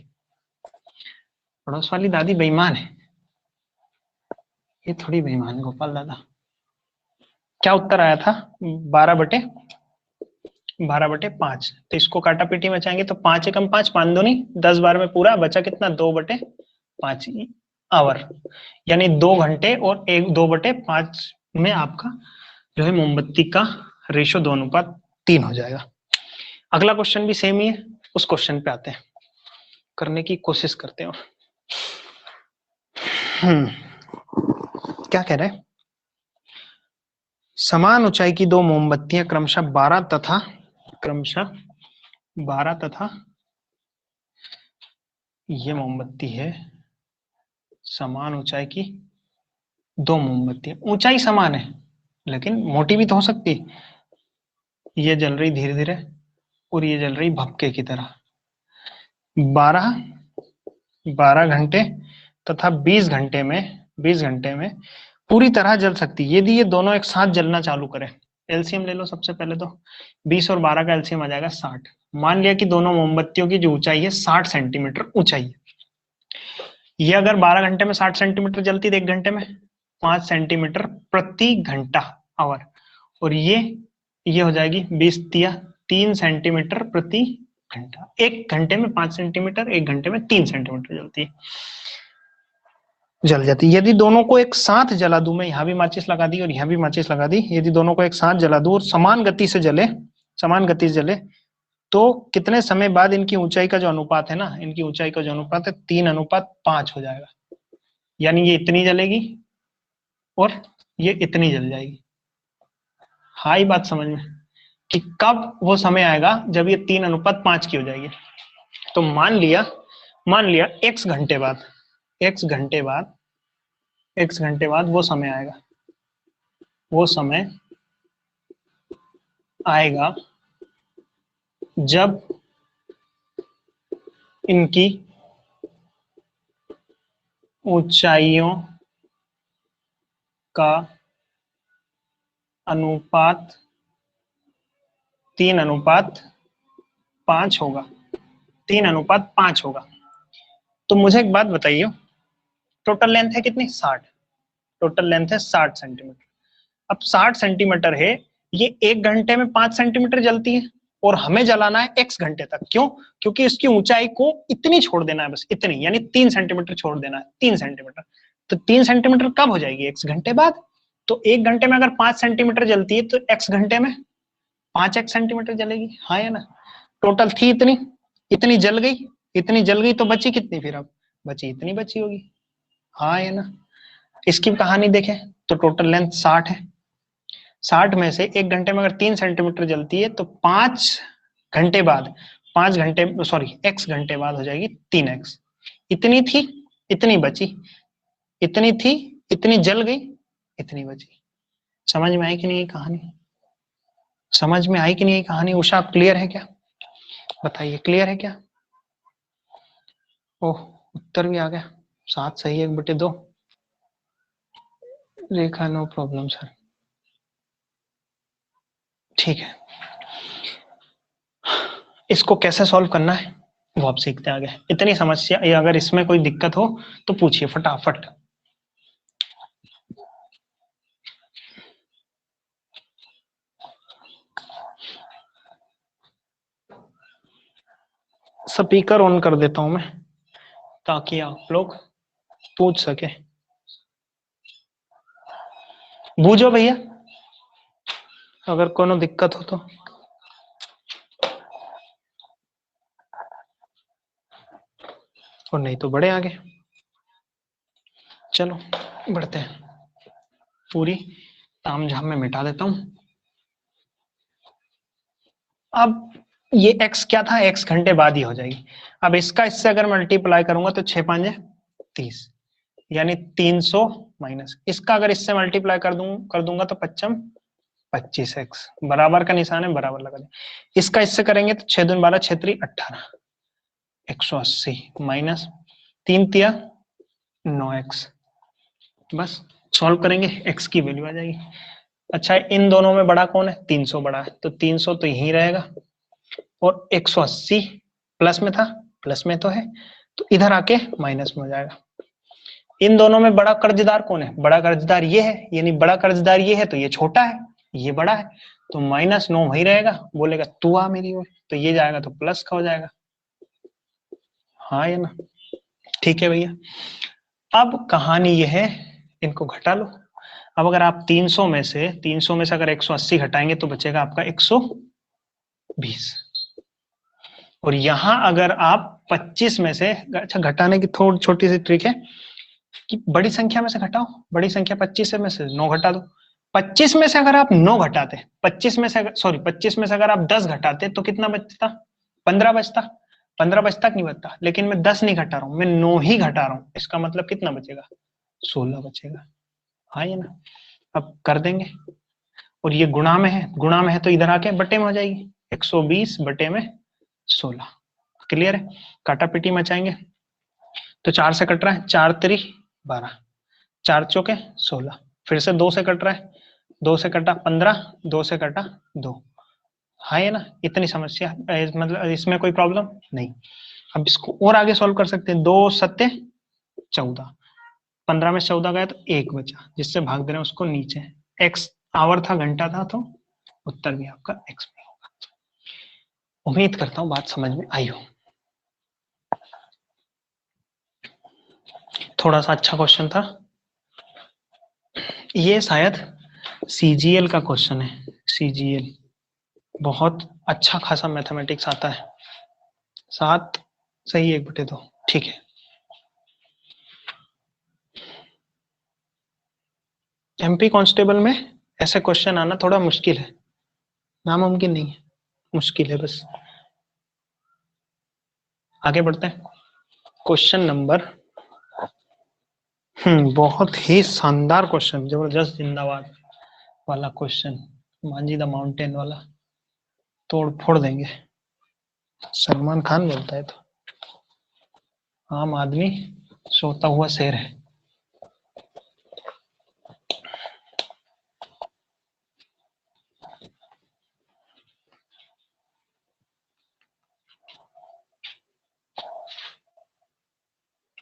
[SPEAKER 1] पड़ोस वाली दादी बेईमान है, ये थोड़ी बेईमान है गोपाल दादा। क्या उत्तर आया था? 12/5। तो इसको काटा पीटी में चाहेंगे तो 5 एकम 5, 5 दूनी 10 बार में पूरा बचा कितना, 2/5 आवर, यानी 2 घंटे और 2/5 में आपका जो है मोमबत्ती का रेशो 2:3 हो जाएगा। अगला क्वेश्चन भी सेम ही है, उस क्वेश्चन पे आते हैं, करने की कोशिश करते हैं। क्या कह रहे हैं? समान ऊंचाई की दो मोमबत्तियां क्रमशः 12 तथा ये मोमबत्ती है, समान ऊंचाई की दो मोमबत्तियां, ऊंचाई समान है लेकिन मोटी भी तो हो सकती है। ये जल रही धीरे धीरे और ये जल रही भपके की तरह। 12 घंटे तथा 20 घंटे में पूरी तरह जल सकती है। यदि ये दोनों एक साथ जलना चालू करें, एलसीएम ले लो सबसे पहले तो, 20 और 12 का एलसीएम आ जाएगा 60। मान लिया कि दोनों मोमबत्तियों की जो ऊंचाई है 60 सेंटीमीटर ऊंचाई है। ये अगर 12 घंटे में 60 सेंटीमीटर जलती है तो 1 घंटे में 5 सेंटीमीटर प्रति घंटा आवर, और ये हो जाएगी 20 तिया 3 सेंटीमीटर प्रति घंटा। 1 घंटे में 5 सेंटीमीटर, 1 घंटे में 3 सेंटीमीटर जलती है, जल जाती है। यदि दोनों को एक साथ जला दूं, मैं यहाँ भी माचिस लगा दी और यहाँ भी माचिस लगा दी, यदि दोनों को एक साथ जला दूं और समान गति से जले तो कितने समय बाद इनकी ऊंचाई का जो अनुपात है ना, इनकी ऊंचाई का जो अनुपात है 3:5 हो जाएगा। यानी ये इतनी जलेगी और ये इतनी जल जाएगी। हाँ बात समझ में कि कब वो समय आएगा जब ये 3:5 की हो जाएगी। तो मान लिया x घंटे बाद वो समय आएगा जब इनकी ऊंचाइयों का अनुपात 3:5 होगा, 3:5 होगा। तो मुझे एक बात बताइए, टोटल लेंथ है कितनी, 60, टोटल लेंथ है 60 सेंटीमीटर। अब 60 सेंटीमीटर है, ये 1 घंटे में 5 सेंटीमीटर जलती है और हमें जलाना है x घंटे तक। क्यों? क्योंकि इसकी ऊंचाई को इतनी छोड़ देना है, बस इतनी, यानी 3 सेंटीमीटर छोड़ देना है, 3 सेंटीमीटर। तो 3 सेंटीमीटर कब हो जाएगी, x घंटे बाद। तो 1 घंटे में अगर 5 सेंटीमीटर जलती है तो x घंटे में 5x सेंटीमीटर जलेगी, हाँ या ना। टोटल थी इतनी जल गई तो बची कितनी, फिर अब बची इतनी बची होगी, हाँ या ना। इसकी कहानी देखें तो टोटल लेंथ 60 है, 60 में से 1 घंटे में अगर 3 सेंटीमीटर जलती है तो 5 घंटे बाद, x घंटे बाद हो जाएगी 3x। इतनी थी इतनी बची, इतनी थी इतनी जल गई इतनी बची। समझ में आई कि नहीं कहानी? समझ में आई कि नहीं कहानी? उषा क्लियर है क्या? बताइए क्लियर है क्या? ओह उत्तर भी आ गया, 7 सही 1/2। रेखा नो प्रॉब्लम सर, ठीक है। इसको कैसे सॉल्व करना है वो आप सीखते आगे। इतनी समस्या, अगर इसमें कोई दिक्कत हो तो पूछिए फटाफट। स्पीकर ऑन कर देता हूं मैं ताकि आप लोग पूछ सके। बूझो भैया, अगर कोनो दिक्कत हो तो। और नहीं तो बढ़े आगे, चलो बढ़ते हैं। पूरी तामझाम में मिटा देता हूं। अब ये x क्या था, x घंटे बाद ही हो जाएगी। अब इसका इससे अगर मल्टीप्लाई करूंगा तो 6×5 = 30, यानी 300 माइनस, इसका अगर इससे मल्टीप्लाई कर दूंगा तो 5 25x, बराबर का निशान है, बराबर लगा दें। इसका इससे करेंगे तो 6 दूनी 12, 6 3 18, 180 माइनस 3 तिया 9x, बस सॉल्व करेंगे x की वैल्यू आ जाएगी। अच्छा, इन दोनों में बड़ा कौन है? 300 बड़ा है, तो 300 तो यही रहेगा, और 180 प्लस में था, प्लस में तो है, तो इधर आके माइनस में हो जाएगा। इन दोनों में बड़ा कर्जदार कौन है? बड़ा कर्जदार ये है, यानी बड़ा कर्जदार ये है तो ये छोटा है, ये बड़ा है, तो -9 वही रहेगा। बोलेगा तू आ मेरी ओर, तो ये जाएगा तो प्लस का हो जाएगा। हाँ या ना? ठीक है भैया। अब कहानी ये है, इनको घटा लो। अब अगर आप 300 में से अगर 180 घटाएंगे तो बचेगा आपका 120, और यहां अगर आप 25 में से, अच्छा घटाने की थोड़ी छोटी सी ट्रिक है कि बड़ी संख्या में से घटाओ, बड़ी संख्या 25 में से 9 घटा दो। 25 में से अगर आप 9 घटाते, 25 में से अगर आप 10 घटाते तो कितना बचता? 15 बचता। 15 बचता कि नहीं बचता? लेकिन मैं 10 नहीं घटा रहा हूं, मैं 9 ही घटा रहा हूं, इसका मतलब कितना बचेगा? 16 बचेगा। हाँ ये ना? अब कर देंगे, और ये गुणा में है तो इधर आके बटे में हो जाएगी, 120 बटे में 16। क्लियर है? काटा पीटी मचाएंगे तो 4 से कट रहा है, 4 3 12, 4 चौके 16, फिर से 2 से कट रहा है, 2 से कटा 15, 2 से कटा 2। हाँ है ना? इतनी समस्या, मतलब इसमें कोई प्रॉब्लम नहीं। अब इसको और आगे सॉल्व कर सकते हैं। 2 7 14, 15 में 14 गया तो 1 बचा, जिससे भाग दे रहे हैं उसको नीचे। x आवर था, घंटा था, तो उत्तर भी आपका x में होगा। उम्मीद करता हूं बात समझ में आई हो। थोड़ा सा अच्छा क्वेश्चन था ये, शायद CGL का क्वेश्चन है। CGL बहुत अच्छा खासा मैथमेटिक्स आता है। 7 सही 1/2, ठीक है। MP कांस्टेबल में ऐसे क्वेश्चन आना थोड़ा मुश्किल है, नामुमकिन नहीं है, मुश्किल है बस। आगे बढ़ते हैं। क्वेश्चन नंबर, बहुत ही शानदार क्वेश्चन, जबरदस्त जिंदाबाद वाला क्वेश्चन, मांझी द माउंटेन वाला, तोड़ फोड़ देंगे। सलमान खान बोलता है तो आम आदमी सोता हुआ शेर है।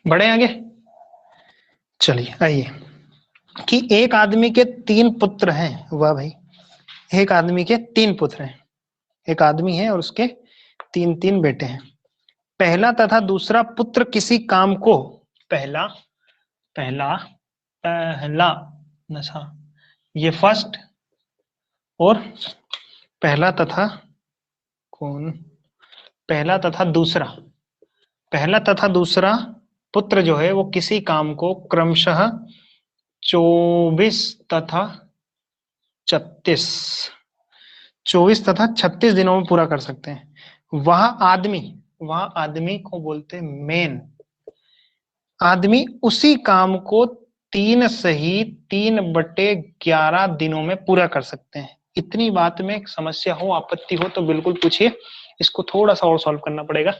[SPEAKER 1] बढ़े आगे, चलिए आइए। कि एक आदमी के 3 पुत्र हैं। वाह भाई, एक आदमी के 3 पुत्र हैं। एक आदमी है और उसके 3 बेटे हैं। पहला तथा दूसरा पुत्र किसी काम को, पहला नशा, ये फर्स्ट, और पहला तथा कौन, पहला तथा दूसरा पुत्र जो है वो किसी काम को क्रमशः 24 तथा 36 दिनों में पूरा कर सकते हैं। वह आदमी को बोलते हैं मेन आदमी, उसी काम को 3 सही 3/11 दिनों में पूरा कर सकते हैं। इतनी बात में समस्या हो, आपत्ति हो तो बिल्कुल पूछिए। इसको थोड़ा सा और सॉल्व करना पड़ेगा।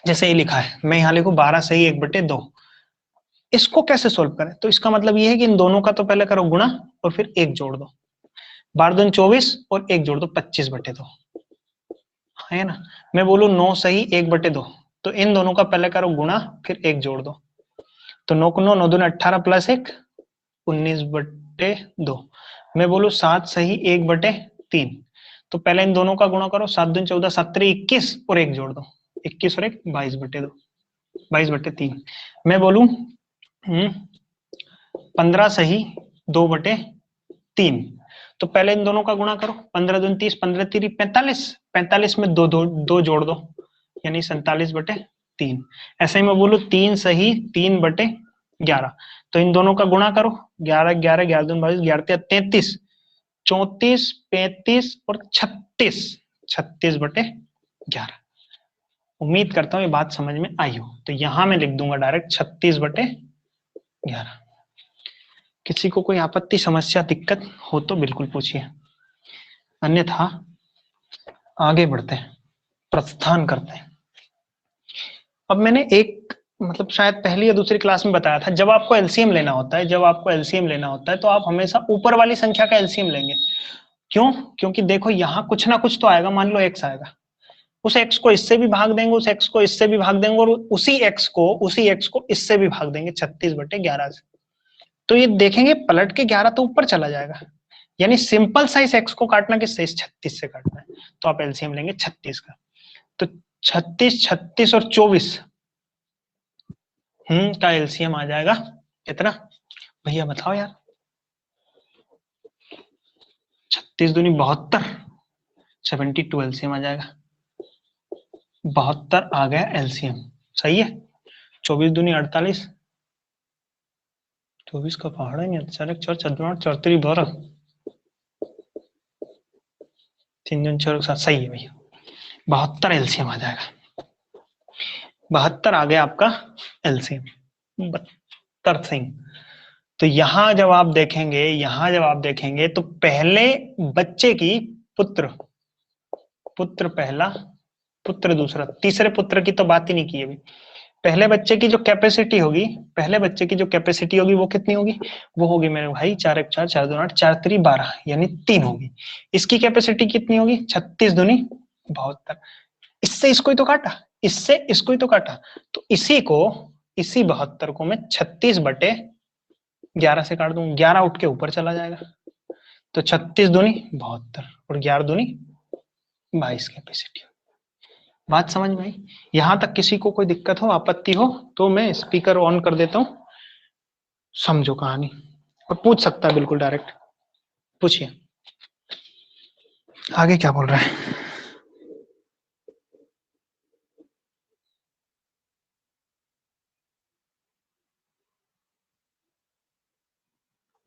[SPEAKER 1] जैसे ये लिखा है, मैं यहाँ लिखूं 12 सही 1/2, इसको कैसे सोल्व करें? तो इसका मतलब ये है कि इन दोनों का तो पहले करो गुणा और फिर 1 जोड़ दो। 12 दूनी 24 और 1 जोड़ दो 25/2, है ना? मैं बोलूं 9 सही 1/2, तो इन दोनों का पहले करो गुणा फिर 1 जोड़ दो, तो 9 को 9 9 दूनी 18 प्लस 1 19/2। मैं बोलूं 7 सही 1/3, तो पहले इन दोनों का गुणा करो, 7 दूनी 14 7 3 21 और 1 जोड़ दो, 21 और 1 22/2, 22/3। मैं बोलूं 15 सही 2/3, तो पहले इन दोनों का गुणा करो, 15 दूनी 30 15 3 45, 45 में 2 जोड़ दो, यानी 47/3। ऐसे ही मैं बोलूं 3 सही 3/11, तो इन दोनों का गुणा करो, 11 11 11 दूनी 22 11 33, 34 35 और 36, 36/11। उम्मीद करता हूँ ये बात समझ में आई हो। तो यहां मैं लिख दूंगा डायरेक्ट 36/11। किसी को कोई आपत्ति, समस्या, दिक्कत हो तो बिल्कुल पूछिए, अन्यथा आगे बढ़ते हैं, प्रस्थान करते हैं। अब मैंने एक मतलब शायद पहली या दूसरी क्लास में बताया था, जब आपको एलसीएम लेना होता है, तो आप हमेशा ऊपर वाली संख्या का एलसीएम लेंगे। क्यों? क्योंकि देखो यहाँ कुछ ना कुछ तो आएगा, मान लो एक्स आएगा, उस एक्स को इससे भी भाग देंगे, उस एक्स को इससे भी भाग देंगे, और उसी एक्स को इससे भी भाग देंगे 36/11 से। तो ये देखेंगे पलट के 11 तो ऊपर चला जाएगा, यानी सिंपल साइज एक्स को काटना किससे? 36 से काटना है। तो आप एलसीएम लेंगे 36 का, तो 36, 36 और 24 का एलसीएम आ जाएगा कितना भैया बताओ यार? 36 दूनी 72, 72 एलसीएम आ जाएगा। 72 आ गया एलसीएम, सही है। 24 दूनी 48, 24 का पहाड़ा नहीं, 4 4 4 4 3 12, 3 दूनी 4 7, सही है भैया। 72 एलसीएम आ जाएगा। 72 आ गया आपका एलसीएम, 72 सिंह। तो यहां जब आप देखेंगे तो पहले बच्चे की पुत्र पहला, पुत्र दूसरा, तीसरे पुत्र की तो बात ही नहीं की अभी। पहले बच्चे की जो कैपेसिटी होगी, वो कितनी होगी? वो होगी मेरे भाई 4 1 4 4 2 8 4 3 12, यानी 3 होगी। इसकी कैपेसिटी कितनी होगी? 36 दूनी 72। इससे इसको ही तो काटा, तो इसी 72 को मैं 36/11 से काट दूं, 11 उठ के ऊपर चला जाएगा, तो 36 दूनी 72 और 11 दूनी 22 कैपेसिटी। बात समझ में आई? यहां तक किसी को कोई दिक्कत हो, आपत्ति हो तो मैं स्पीकर ऑन कर देता हूं, समझो कहानी, और पूछ सकता है बिल्कुल डायरेक्ट, पूछिए आगे क्या बोल रहा है।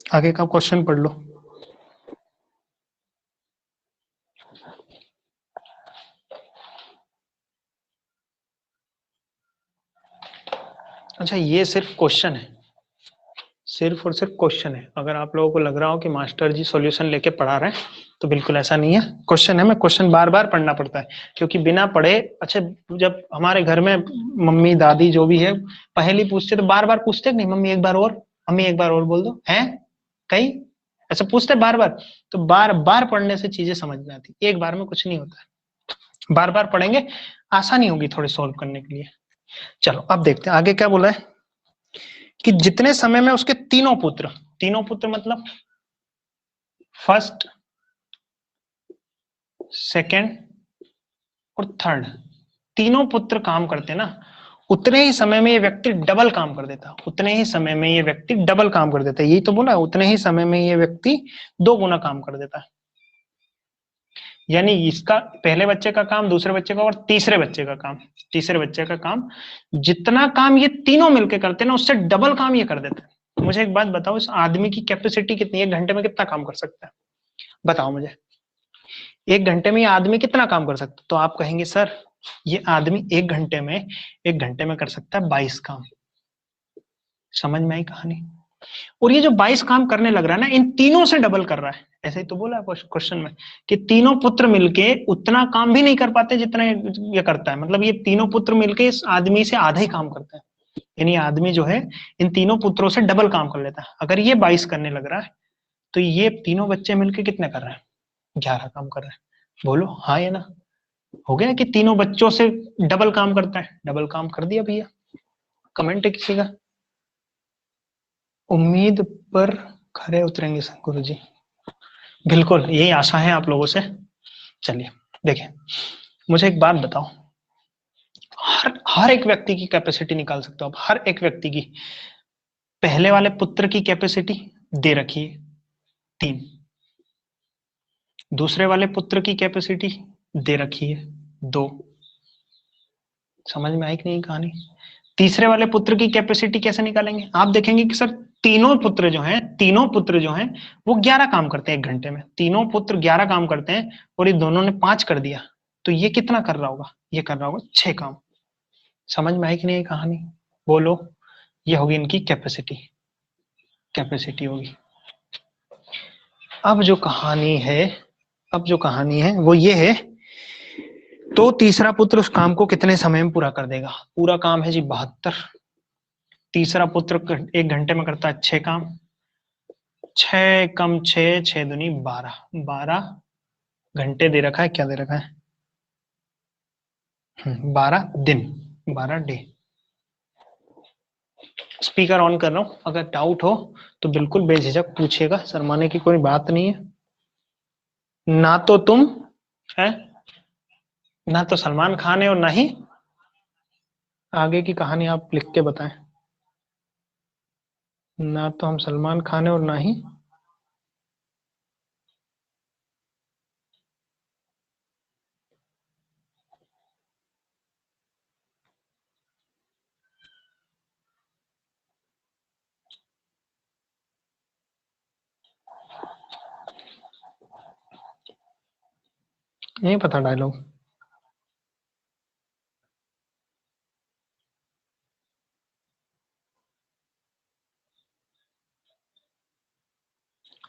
[SPEAKER 1] आगे का क्वेश्चन पढ़ लो। अच्छा, ये सिर्फ क्वेश्चन है, सिर्फ और सिर्फ क्वेश्चन है। अगर आप लोगों को लग रहा हो कि मास्टर जी सॉल्यूशन लेके पढ़ा रहे हैं, तो बिल्कुल ऐसा नहीं है, क्वेश्चन है। मैं क्वेश्चन बार बार पढ़ना पड़ता है, क्योंकि बिना पढ़े, अच्छा जब हमारे घर में मम्मी दादी जो भी है पहेली पूछते तो बार बार पूछते नहीं, मम्मी एक बार और बोल दो, हैं कहीं ऐसा पूछते बार बार, तो बार बार पढ़ने से चीजें समझ में आती, एक बार में कुछ नहीं होता है, बार बार पढ़ेंगे आसानी होगी थोड़ी सॉल्व करने के लिए। चलो अब देखते हैं आगे क्या बोला है, कि जितने समय में उसके तीनों पुत्र मतलब फर्स्ट, सेकंड और थर्ड, तीनों पुत्र काम करते ना, उतने ही समय में ये व्यक्ति डबल काम कर देता, यही तो बोला, उतने ही समय में ये व्यक्ति 2 गुना काम कर देता है। यानी इसका पहले बच्चे का काम, दूसरे बच्चे का और तीसरे बच्चे का काम, जितना काम ये तीनों मिलकर करते हैं ना, उससे डबल काम ये कर देते हैं। मुझे एक बात बताओ, इस आदमी की कैपेसिटी कितनी है? 1 घंटे में कितना काम कर सकता है? बताओ मुझे, 1 घंटे में ये आदमी कितना काम कर सकता है? तो आप कहेंगे सर ये आदमी 1 घंटे में कर सकता है 22 काम। समझ में आई कहानी? और ये जो 22 काम करने लग रहा है ना, इन तीनों से डबल कर रहा है। ऐसे ही तो बोला क्वेश्चन में कि तीनों पुत्र मिलके उतना काम भी नहीं कर पाते जितना ये करता है, मतलब ये तीनों पुत्र मिलके इस आदमी से आधा ही काम करते हैं, यानी आदमी जो है इन तीनों पुत्रों से डबल काम कर लेता है। अगर ये 22 करने लग रहा है, तो ये तीनों बच्चे मिलके कितने कर रहे हैं? 11 काम कर रहे हैं। बोलो हाँ या ना? हो गया कि तीनों बच्चों से डबल काम करता है, डबल काम कर दिया भैया। कमेंट है किसी का? उम्मीद पर खरे उतरेंगे गुरु जी, बिल्कुल यही आशा है आप लोगों से। चलिए देखें, मुझे एक बात बताओ, हर एक व्यक्ति की कैपेसिटी निकाल सकते हो आप, हर एक व्यक्ति की। पहले वाले पुत्र की कैपेसिटी दे रखी है 3, दूसरे वाले पुत्र की कैपेसिटी दे रखी है 2। समझ में आई कि नहीं कहानी? तीसरे वाले पुत्र की कैपेसिटी कैसे निकालेंगे? आप देखेंगे कि सर तीनों पुत्र जो हैं वो 11 काम करते हैं 1 घंटे में, तीनों पुत्र 11 काम करते हैं, और ये दोनों ने 5 कर दिया, तो ये कितना कर रहा होगा? ये कर रहा होगा 6 काम। समझ में आई कि नहीं कहानी? बोलो, ये होगी इनकी कैपेसिटी। कैपेसिटी होगी। अब जो कहानी है वो ये है, तो तीसरा पुत्र उस काम को कितने समय में पूरा कर देगा? पूरा काम है जी 72। तीसरा पुत्र 1 घंटे में करता है 6 काम। 6 कम 6, 6 दूनी 12, 12 घंटे दे रखा है, क्या दे रखा है? 12 दिन, 12 डे। स्पीकर ऑन कर रहा हूं, अगर डाउट हो तो बिल्कुल बेझिझक पूछिएगा, शर्माने की कोई बात नहीं है। ना तो तुम है, ना तो सलमान खान है और ना ही आगे की कहानी आप लिख के बताएं। ना तो हम सलमान खान है और ना ही नहीं पता डायलॉग।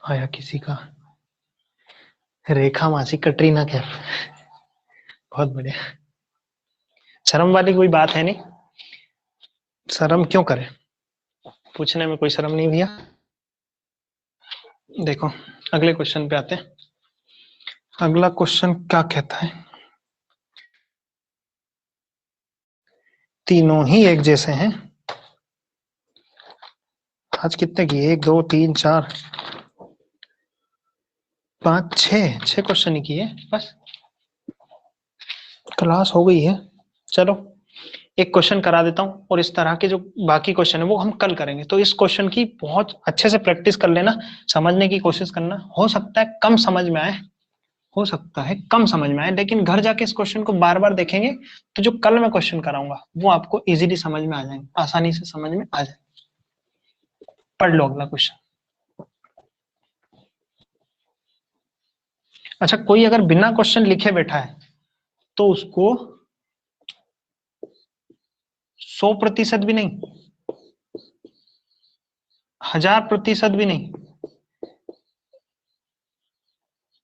[SPEAKER 1] आया किसी का, रेखा मासी, कटरीना कैफ। बहुत बढ़िया। शर्म वाली कोई बात है नहीं, शर्म क्यों करे, पूछने में कोई शर्म नहीं भैया। देखो अगले क्वेश्चन पे आते हैं। अगला क्वेश्चन क्या कहता है? तीनों ही एक जैसे हैं। आज कितने किए? 1 2 3 4 5 6 क्वेश्चन ही किए बस, क्लास हो गई है। चलो एक क्वेश्चन करा देता हूं, और इस तरह के जो बाकी क्वेश्चन है वो हम कल करेंगे। तो इस क्वेश्चन की बहुत अच्छे से प्रैक्टिस कर लेना, समझने की कोशिश करना। हो सकता है कम समझ में आए, लेकिन घर जाके इस क्वेश्चन को बार बार देखेंगे तो जो कल मैं क्वेश्चन कराऊंगा वो आपको इजीली समझ में आ जाएंगे, आसानी से समझ में आ जाए। पढ़ लो अगला क्वेश्चन। अच्छा, कोई अगर बिना क्वेश्चन लिखे बैठा है तो उसको 100% भी नहीं, 1000% भी नहीं,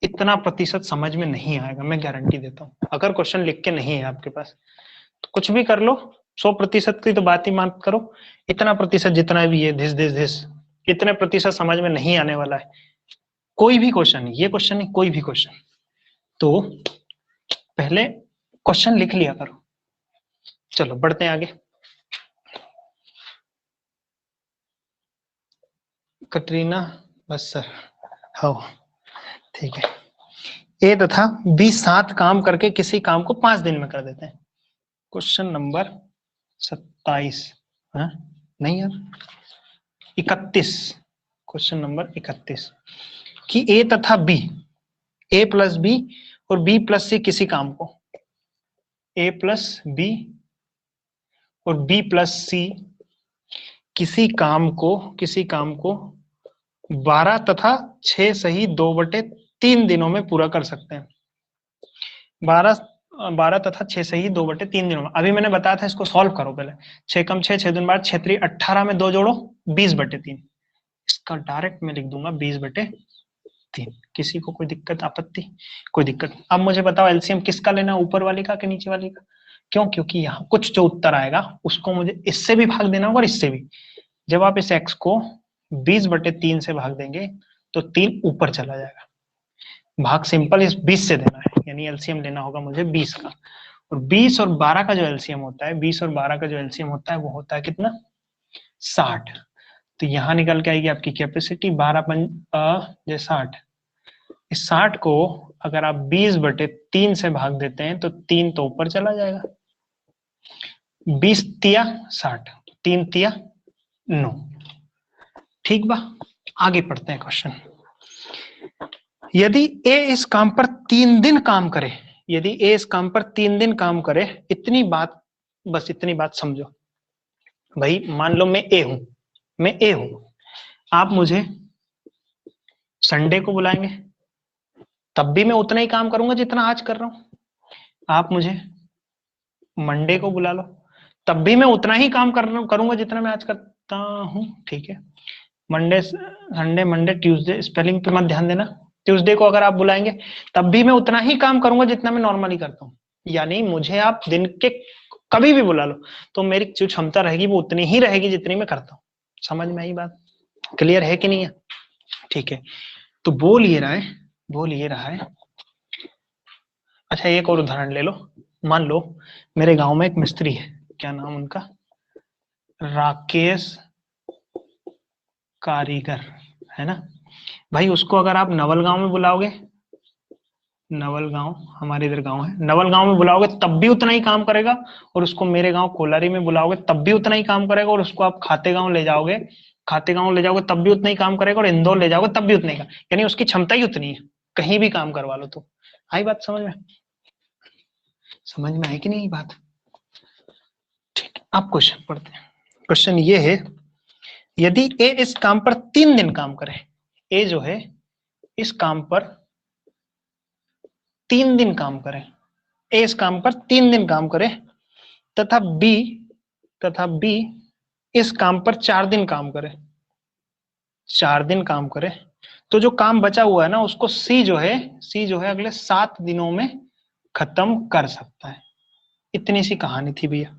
[SPEAKER 1] इतना प्रतिशत समझ में नहीं आएगा, मैं गारंटी देता हूं। अगर क्वेश्चन लिख के नहीं है आपके पास तो कुछ भी कर लो, 100% की तो बात ही मत करो। इतना प्रतिशत जितना भी है, धिस इतने प्रतिशत समझ में नहीं आने वाला है कोई भी क्वेश्चन, ये क्वेश्चन नहीं, कोई भी क्वेश्चन। तो पहले क्वेश्चन लिख लिया करो। चलो बढ़ते हैं आगे। कटरीना बस सर, हाँ ठीक है। ए तथा बी 7 काम करके किसी काम को 5 दिन में कर देते हैं। क्वेश्चन नंबर 27, हाँ नहीं यार 31, क्वेश्चन नंबर 31 कि ए तथा बी, ए प्लस बी और बी प्लस सी किसी काम को, ए प्लस बी और बी प्लस सी किसी काम को 12 तथा 6 सही 2/3 दिनों में पूरा कर सकते हैं। 12 तथा 6 सही 2/3 दिनों में। अभी मैंने बताया था इसको सॉल्व करो पहले। 6 कम 6, 6 दूनी 12, 6 3 18 में 2 जोड़ो 20/3। इसका डायरेक्ट मैं लिख दूंगा 20/3। किसी को कोई दिक्कत आपत्ति? कोई दिक्कत। अब मुझे बताओ एलसीएम किसका लेना, ऊपर वाले का कि नीचे वाले का? क्यों? क्योंकि यहाँ कुछ जो उत्तर आएगा उसको मुझे इससे भी भाग देना होगा और इससे भी। जब आप इस x को 20/3 से भाग देंगे तो 3 ऊपर चला जाएगा। भाग सिंपल इस 20 से देना है, यानी एलसीएम लेना होगा मुझे 20 का। और 20 और 12 का जो एलसीएम होता है, 20 और 12 का जो एलसीएम होता है वो होता है कितना? 60। तो यहां निकल के आएगी आपकी कैपेसिटी 12 60। इस 60 को अगर आप 20/3 से भाग देते हैं तो 3 तो ऊपर चला जाएगा। 20 तिया 60, 3 तिया 9। ठीक बा, आगे पढ़ते हैं क्वेश्चन। यदि ए इस काम पर 3 दिन काम करे, यदि ए इस काम पर 3 दिन काम करे, इतनी बात, बस इतनी बात समझो भाई। मान लो मैं ए हूं, आप मुझे संडे को बुलाएंगे तब भी मैं उतना ही काम करूंगा जितना आज कर रहा हूं। आप मुझे मंडे को बुला लो तब भी मैं उतना ही काम करूंगा जितना मैं आज करता हूं, ठीक है। Monday Sunday Monday Tuesday, spelling पे मत ध्यान देना। ट्यूसडे को अगर आप बुलाएंगे तब भी मैं उतना ही काम करूंगा जितना मैं नॉर्मली करता हूँ, यानी मुझे आप दिन के कभी भी बुला लो तो मेरी जो क्षमता रहेगी वो उतनी ही रहेगी जितनी मैं करता हूँ। समझ में आई बात? क्लियर है कि नहीं है? ठीक है, तो बोल ये रहा है। अच्छा एक और उदाहरण ले लो, मान लो मेरे गांव में एक मिस्त्री है, क्या नाम उनका, राकेश कारीगर, है ना भाई। उसको अगर आप नवल गांव में बुलाओगे, नवल गांव हमारे इधर गांव है, नवल गांव में बुलाओगे तब भी उतना ही काम करेगा, और उसको मेरे गांव कोलारी में बुलाओगे तब भी उतना ही काम करेगा, और उसको आप खाते गांव ले जाओगे तब भी उतना ही काम करेगा, और इंदौर ले जाओगे तब भी उतना ही काम, यानी उसकी क्षमता ही उतनी है, कहीं भी काम करवा लो तो। आई बात समझ में? समझ में आई कि नहीं बात? ठीक, अब क्वेश्चन पढ़ते हैं। क्वेश्चन ये है, यदि ए इस काम पर 3 दिन काम करे, ए जो है इस काम पर 3 दिन काम करे, ए इस काम पर 3 दिन काम करे, तथा बी इस काम पर 4 दिन काम करे, 4 दिन काम करे, तो जो काम बचा हुआ है ना उसको सी जो है अगले 7 दिनों में खत्म कर सकता है। इतनी सी कहानी थी भैया,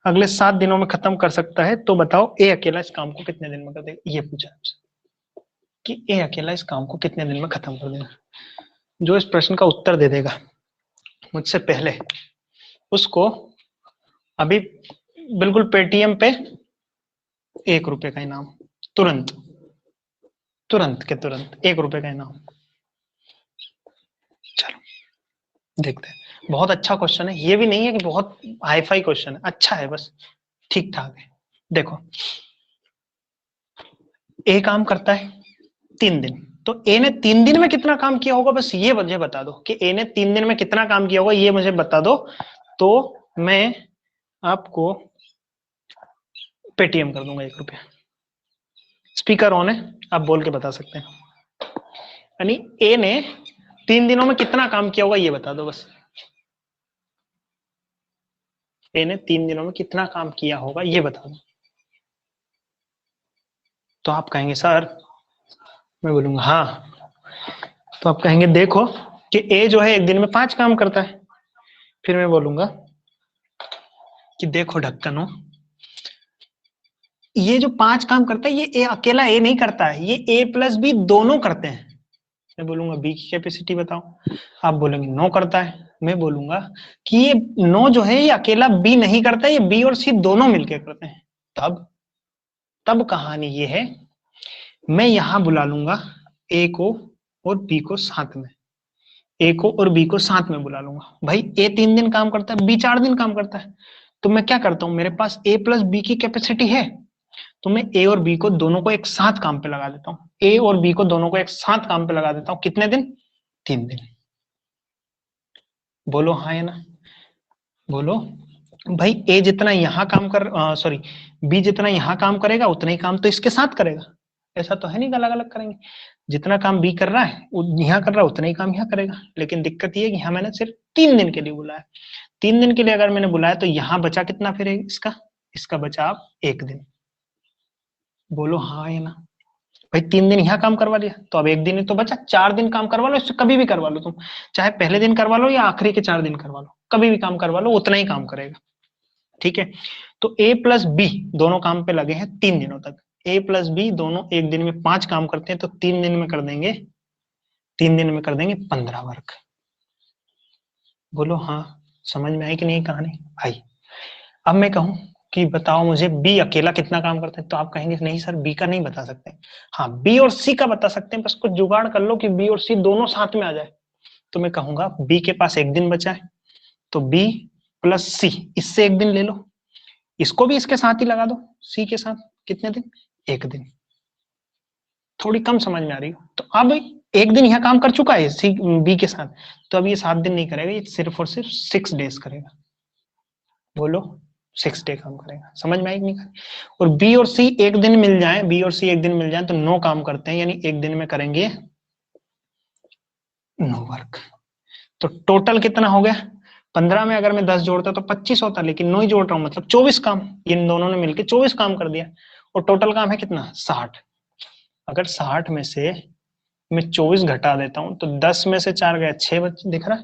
[SPEAKER 1] अगले 7 दिनों में खत्म कर सकता है, तो बताओ ए अकेला इस काम को कितने दिन में कर देगा? ये पूछा आपसे कि ए अकेला इस काम को कितने दिन में खत्म कर देगा। जो इस प्रश्न का उत्तर दे देगा मुझसे पहले, उसको अभी बिल्कुल पेटीएम पे 1 रुपए का इनाम, तुरंत के तुरंत 1 रुपए का इनाम। चलो देखते हैं, बहुत अच्छा क्वेश्चन है, ये भी नहीं है कि बहुत हाई फाई क्वेश्चन है, अच्छा है, बस ठीक ठाक है। देखो ए काम करता है 3 दिन, तो ए ने 3 दिन में कितना काम किया होगा, बस ये मुझे बता दो कि ए ने 3 दिन में कितना काम किया होगा, ये मुझे बता दो, तो मैं आपको पेटीएम कर दूंगा 1 रुपया। स्पीकर ऑन है, आप बोल के बता सकते हैं। यानी ए ने 3 दिनों में कितना काम किया होगा ये बता दो बस। ए ने 3 दिनों में कितना काम किया होगा ये बता दो। तो आप कहेंगे सर, मैं बोलूंगा हाँ, तो आप कहेंगे देखो कि ए जो है 1 दिन में 5 काम करता है। फिर मैं बोलूंगा कि देखो ढक्कनो, ये जो 5 काम करता है ये ए अकेला ए नहीं करता है, ये ए प्लस बी दोनों करते हैं। मैं बोलूंगा बी की कैपेसिटी बताओ, आप बोलेंगे 9 करता है। मैं बोलूंगा कि ये 9 जो है ये अकेला बी नहीं करता, ये बी और सी दोनों मिलकर करते हैं। तब कहानी ये है, मैं यहां बुला लूंगा ए को और बी को साथ में, ए को और बी को साथ में बुला लूंगा। भाई ए 3 दिन काम करता है, बी 4 दिन काम करता है, तो मैं क्या करता हूं, मेरे पास ए प्लस बी की कैपेसिटी है, तो मैं ए और बी को दोनों को एक साथ काम पे लगा देता हूँ। ए और बी को दोनों को एक साथ काम पे लगा देता हूँ। कितने दिन? 3 दिन। बोलो हाँ या ना, बोलो। भाई ए जितना यहाँ काम कर सॉरी बी जितना यहाँ काम करेगा उतना ही काम तो इसके साथ करेगा। ऐसा तो है नहीं अलग अलग करेंगे, जितना काम बी कर रहा है यहाँ कर रहा है उतना ही काम यहाँ करेगा। लेकिन दिक्कत ये है कि यहाँ मैंने सिर्फ 3 दिन के लिए बुलाया। 3 दिन के लिए अगर मैंने बुलाया तो यहाँ बचा कितना फिर इसका बचा आप 1 दिन। बोलो हाँ या ना। भाई 3 दिन यहाँ काम करवा लिया तो अब 1 दिन ही तो बचा, 4 दिन काम करवा लो, इससे कभी भी करवा लो तुम, चाहे पहले दिन करवा लो या आखिरी के 4 दिन करवा लो, कभी भी काम करवा लो उतना ही काम करेगा। ठीक है, तो ए प्लस बी दोनों काम पे लगे हैं 3 दिनों तक। ए प्लस बी दोनों 1 दिन में 5 काम करते हैं, तो 3 दिन में कर देंगे 15 वर्क। बोलो हाँ, समझ में आई कि नहीं कहानी? आई। अब मैं कहूं कि बताओ मुझे बी अकेला कितना काम करता है, तो आप कहेंगे नहीं सर बी का नहीं बता सकते। हाँ बी और सी का बता सकते हैं, बस कुछ जुगाड़ कर लो कि बी और सी दोनों साथ में आ जाए। तो मैं कहूंगा बी के पास 1 दिन बचा है, तो बी प्लस सी, इससे 1 दिन ले लो, इसको भी इसके साथ ही लगा दो, सी के साथ। कितने दिन? 1 दिन। थोड़ी कम समझ में आ रही हो? तो अब 1 दिन यहाँ काम कर चुका है सी बी के साथ, तो अब ये 7 दिन नहीं करेगा, ये सिर्फ और सिर्फ 6 डेज करेगा। बोलो 6 डे काम करेगा। समझ में आई नहीं? और बी और सी 1 दिन मिल जाए, बी और सी 1 दिन मिल जाए तो 9 काम करते हैं, यानी 1 दिन में करेंगे 9 वर्क। तो टोटल कितना हो गया? 15 में अगर मैं 10 जोड़ता तो 25 होता, लेकिन 9 ही जोड़ रहा हूं, मतलब 24 काम। इन दोनों ने मिलकर 24 काम कर दिया, और टोटल काम है कितना? 60। अगर 60 में से मैं 24 घटा देता हूं तो 10 में से 4 गया 6 बचा, दिख रहा है?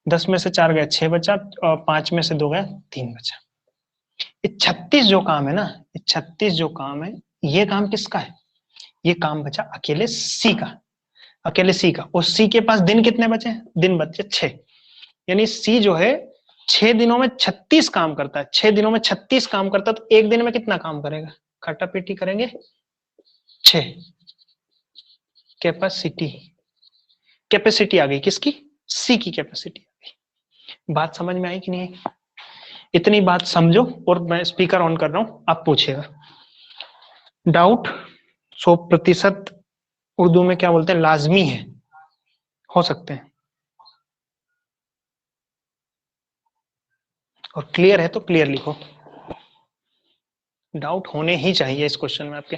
[SPEAKER 1] 10 में से 4 गया 6 बचा, 5 में से 2 गया 3 बचा। ये 36 जो काम है ना, ये 36 जो काम है, ये काम किसका है? ये काम बचा अकेले सी का, अकेले सी का। और सी के पास दिन कितने बचे? दिन बचे 6। यानी सी जो है 6 दिनों में 36 काम करता है। 6 दिनों में 36 काम करता है, तो एक दिन में कितना काम करेगा? काटा पीटी करेंगे 6। कैपेसिटी, कैपेसिटी आ गई किसकी? सी की कैपेसिटी आ गई। बात समझ में आई कि नहीं आई? इतनी बात समझो, और मैं स्पीकर ऑन कर रहा हूं, आप पूछिएगा। डाउट 100% उर्दू में क्या बोलते हैं? लाजमी है, हो सकते हैं। और क्लियर है तो क्लियर लिखो। डाउट होने ही चाहिए इस क्वेश्चन में आपके।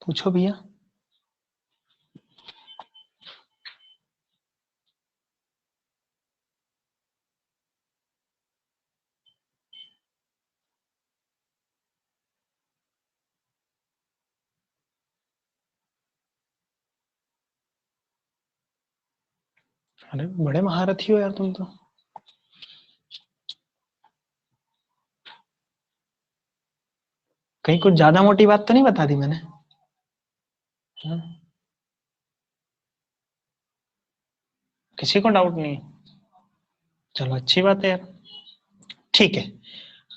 [SPEAKER 1] पूछो भैया। अरे बड़े महारथी हो यार तुम तो। कहीं कुछ ज्यादा मोटी बात तो नहीं बता दी मैंने? हाँ? किसी को डाउट नहीं? चलो अच्छी बात है यार। ठीक है,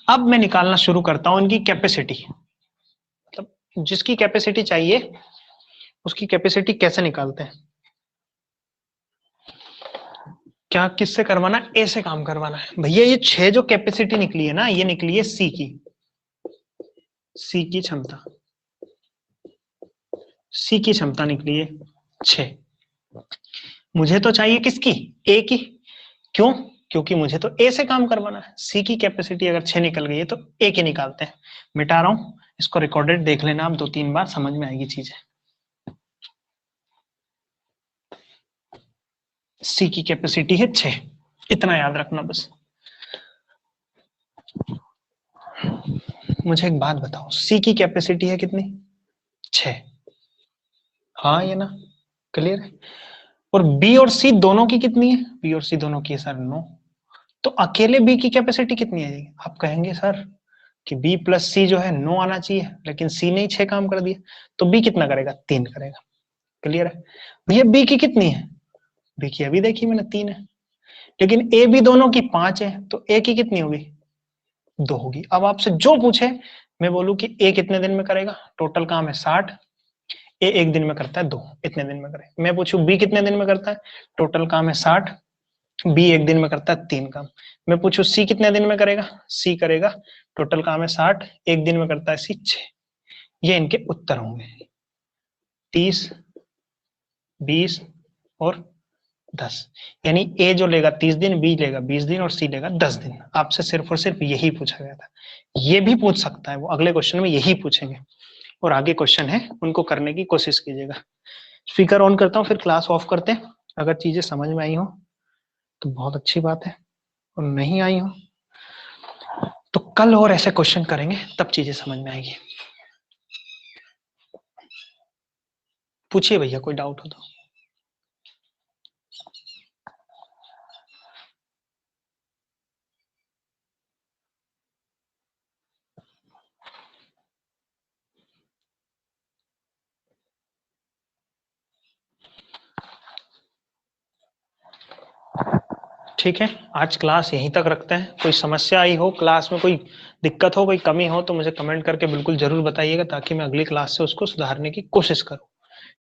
[SPEAKER 1] अब मैं निकालना शुरू करता हूं इनकी कैपेसिटी। मतलब जिसकी कैपेसिटी चाहिए उसकी कैपेसिटी कैसे निकालते हैं? क्या किससे करवाना? ए से काम करवाना है भैया। ये 6 जो कैपेसिटी निकली है ना, ये निकली है सी की, सी की क्षमता, सी की क्षमता निकली है 6। मुझे तो चाहिए किसकी? ए की। क्यों? क्योंकि मुझे तो ए से काम करवाना है। सी की कैपेसिटी अगर 6 निकल गई है तो ए की निकालते हैं। मिटा रहा हूं इसको, रिकॉर्डेड देख लेना आप 2-3 बार, समझ में आएगी चीजें। सी की कैपेसिटी है 6, इतना याद रखना बस। मुझे एक बात बताओ, सी की कैपेसिटी है कितनी? 6। हाँ ये ना, क्लियर है? और बी और सी दोनों की कितनी है? बी और सी दोनों की है सर 9। तो अकेले बी की कैपेसिटी कितनी है? आप कहेंगे सर कि बी प्लस सी जो है 9 आना चाहिए, लेकिन सी ने ही 6 काम कर दिया, तो बी कितना करेगा? 3 करेगा। क्लियर है भैया? बी की कितनी है? बी की अभी देखी मैंने 3 है, लेकिन ए बी दोनों की 5 है, तो ए की कितनी होगी? 2 होगी। अब आपसे जो पूछे मैं बोलूं कि ए कितने दिन में करेगा? टोटल काम है 60, ए एक दिन में करता है 2, इतने दिन में करे। मैं पूछूं बी कितने दिन में करता है? टोटल काम है 60, बी एक दिन में करता है 3 काम। मैं पूछूं सी कितने दिन में करेगा? सी करेगा, टोटल काम है 60, एक दिन में करता है सी 6। ये इनके उत्तर होंगे, 30, 20 और 10। यानी ए जो लेगा 30 दिन, बी लेगा 20 दिन और सी लेगा 10 दिन। आपसे सिर्फ और सिर्फ यही पूछा गया था। ये भी पूछ सकता है, वो अगले क्वेश्चन में यही पूछेंगे। और आगे क्वेश्चन है, उनको करने की कोशिश कीजिएगा। स्पीकर ऑन करता हूँ, फिर क्लास ऑफ करते हैं। अगर चीजें समझ में आई हो तो बहुत अच्छी बात है, और नहीं आई हो तो कल और ऐसे क्वेश्चन करेंगे, तब चीजें समझ में आएगी। पूछिए भैया, कोई डाउट हो तो। ठीक है, आज क्लास यहीं तक रखते हैं। कोई समस्या आई हो क्लास में, कोई दिक्कत हो, कोई कमी हो, तो मुझे कमेंट करके बिल्कुल जरूर बताइएगा, ताकि मैं अगली क्लास से उसको सुधारने की कोशिश करूं।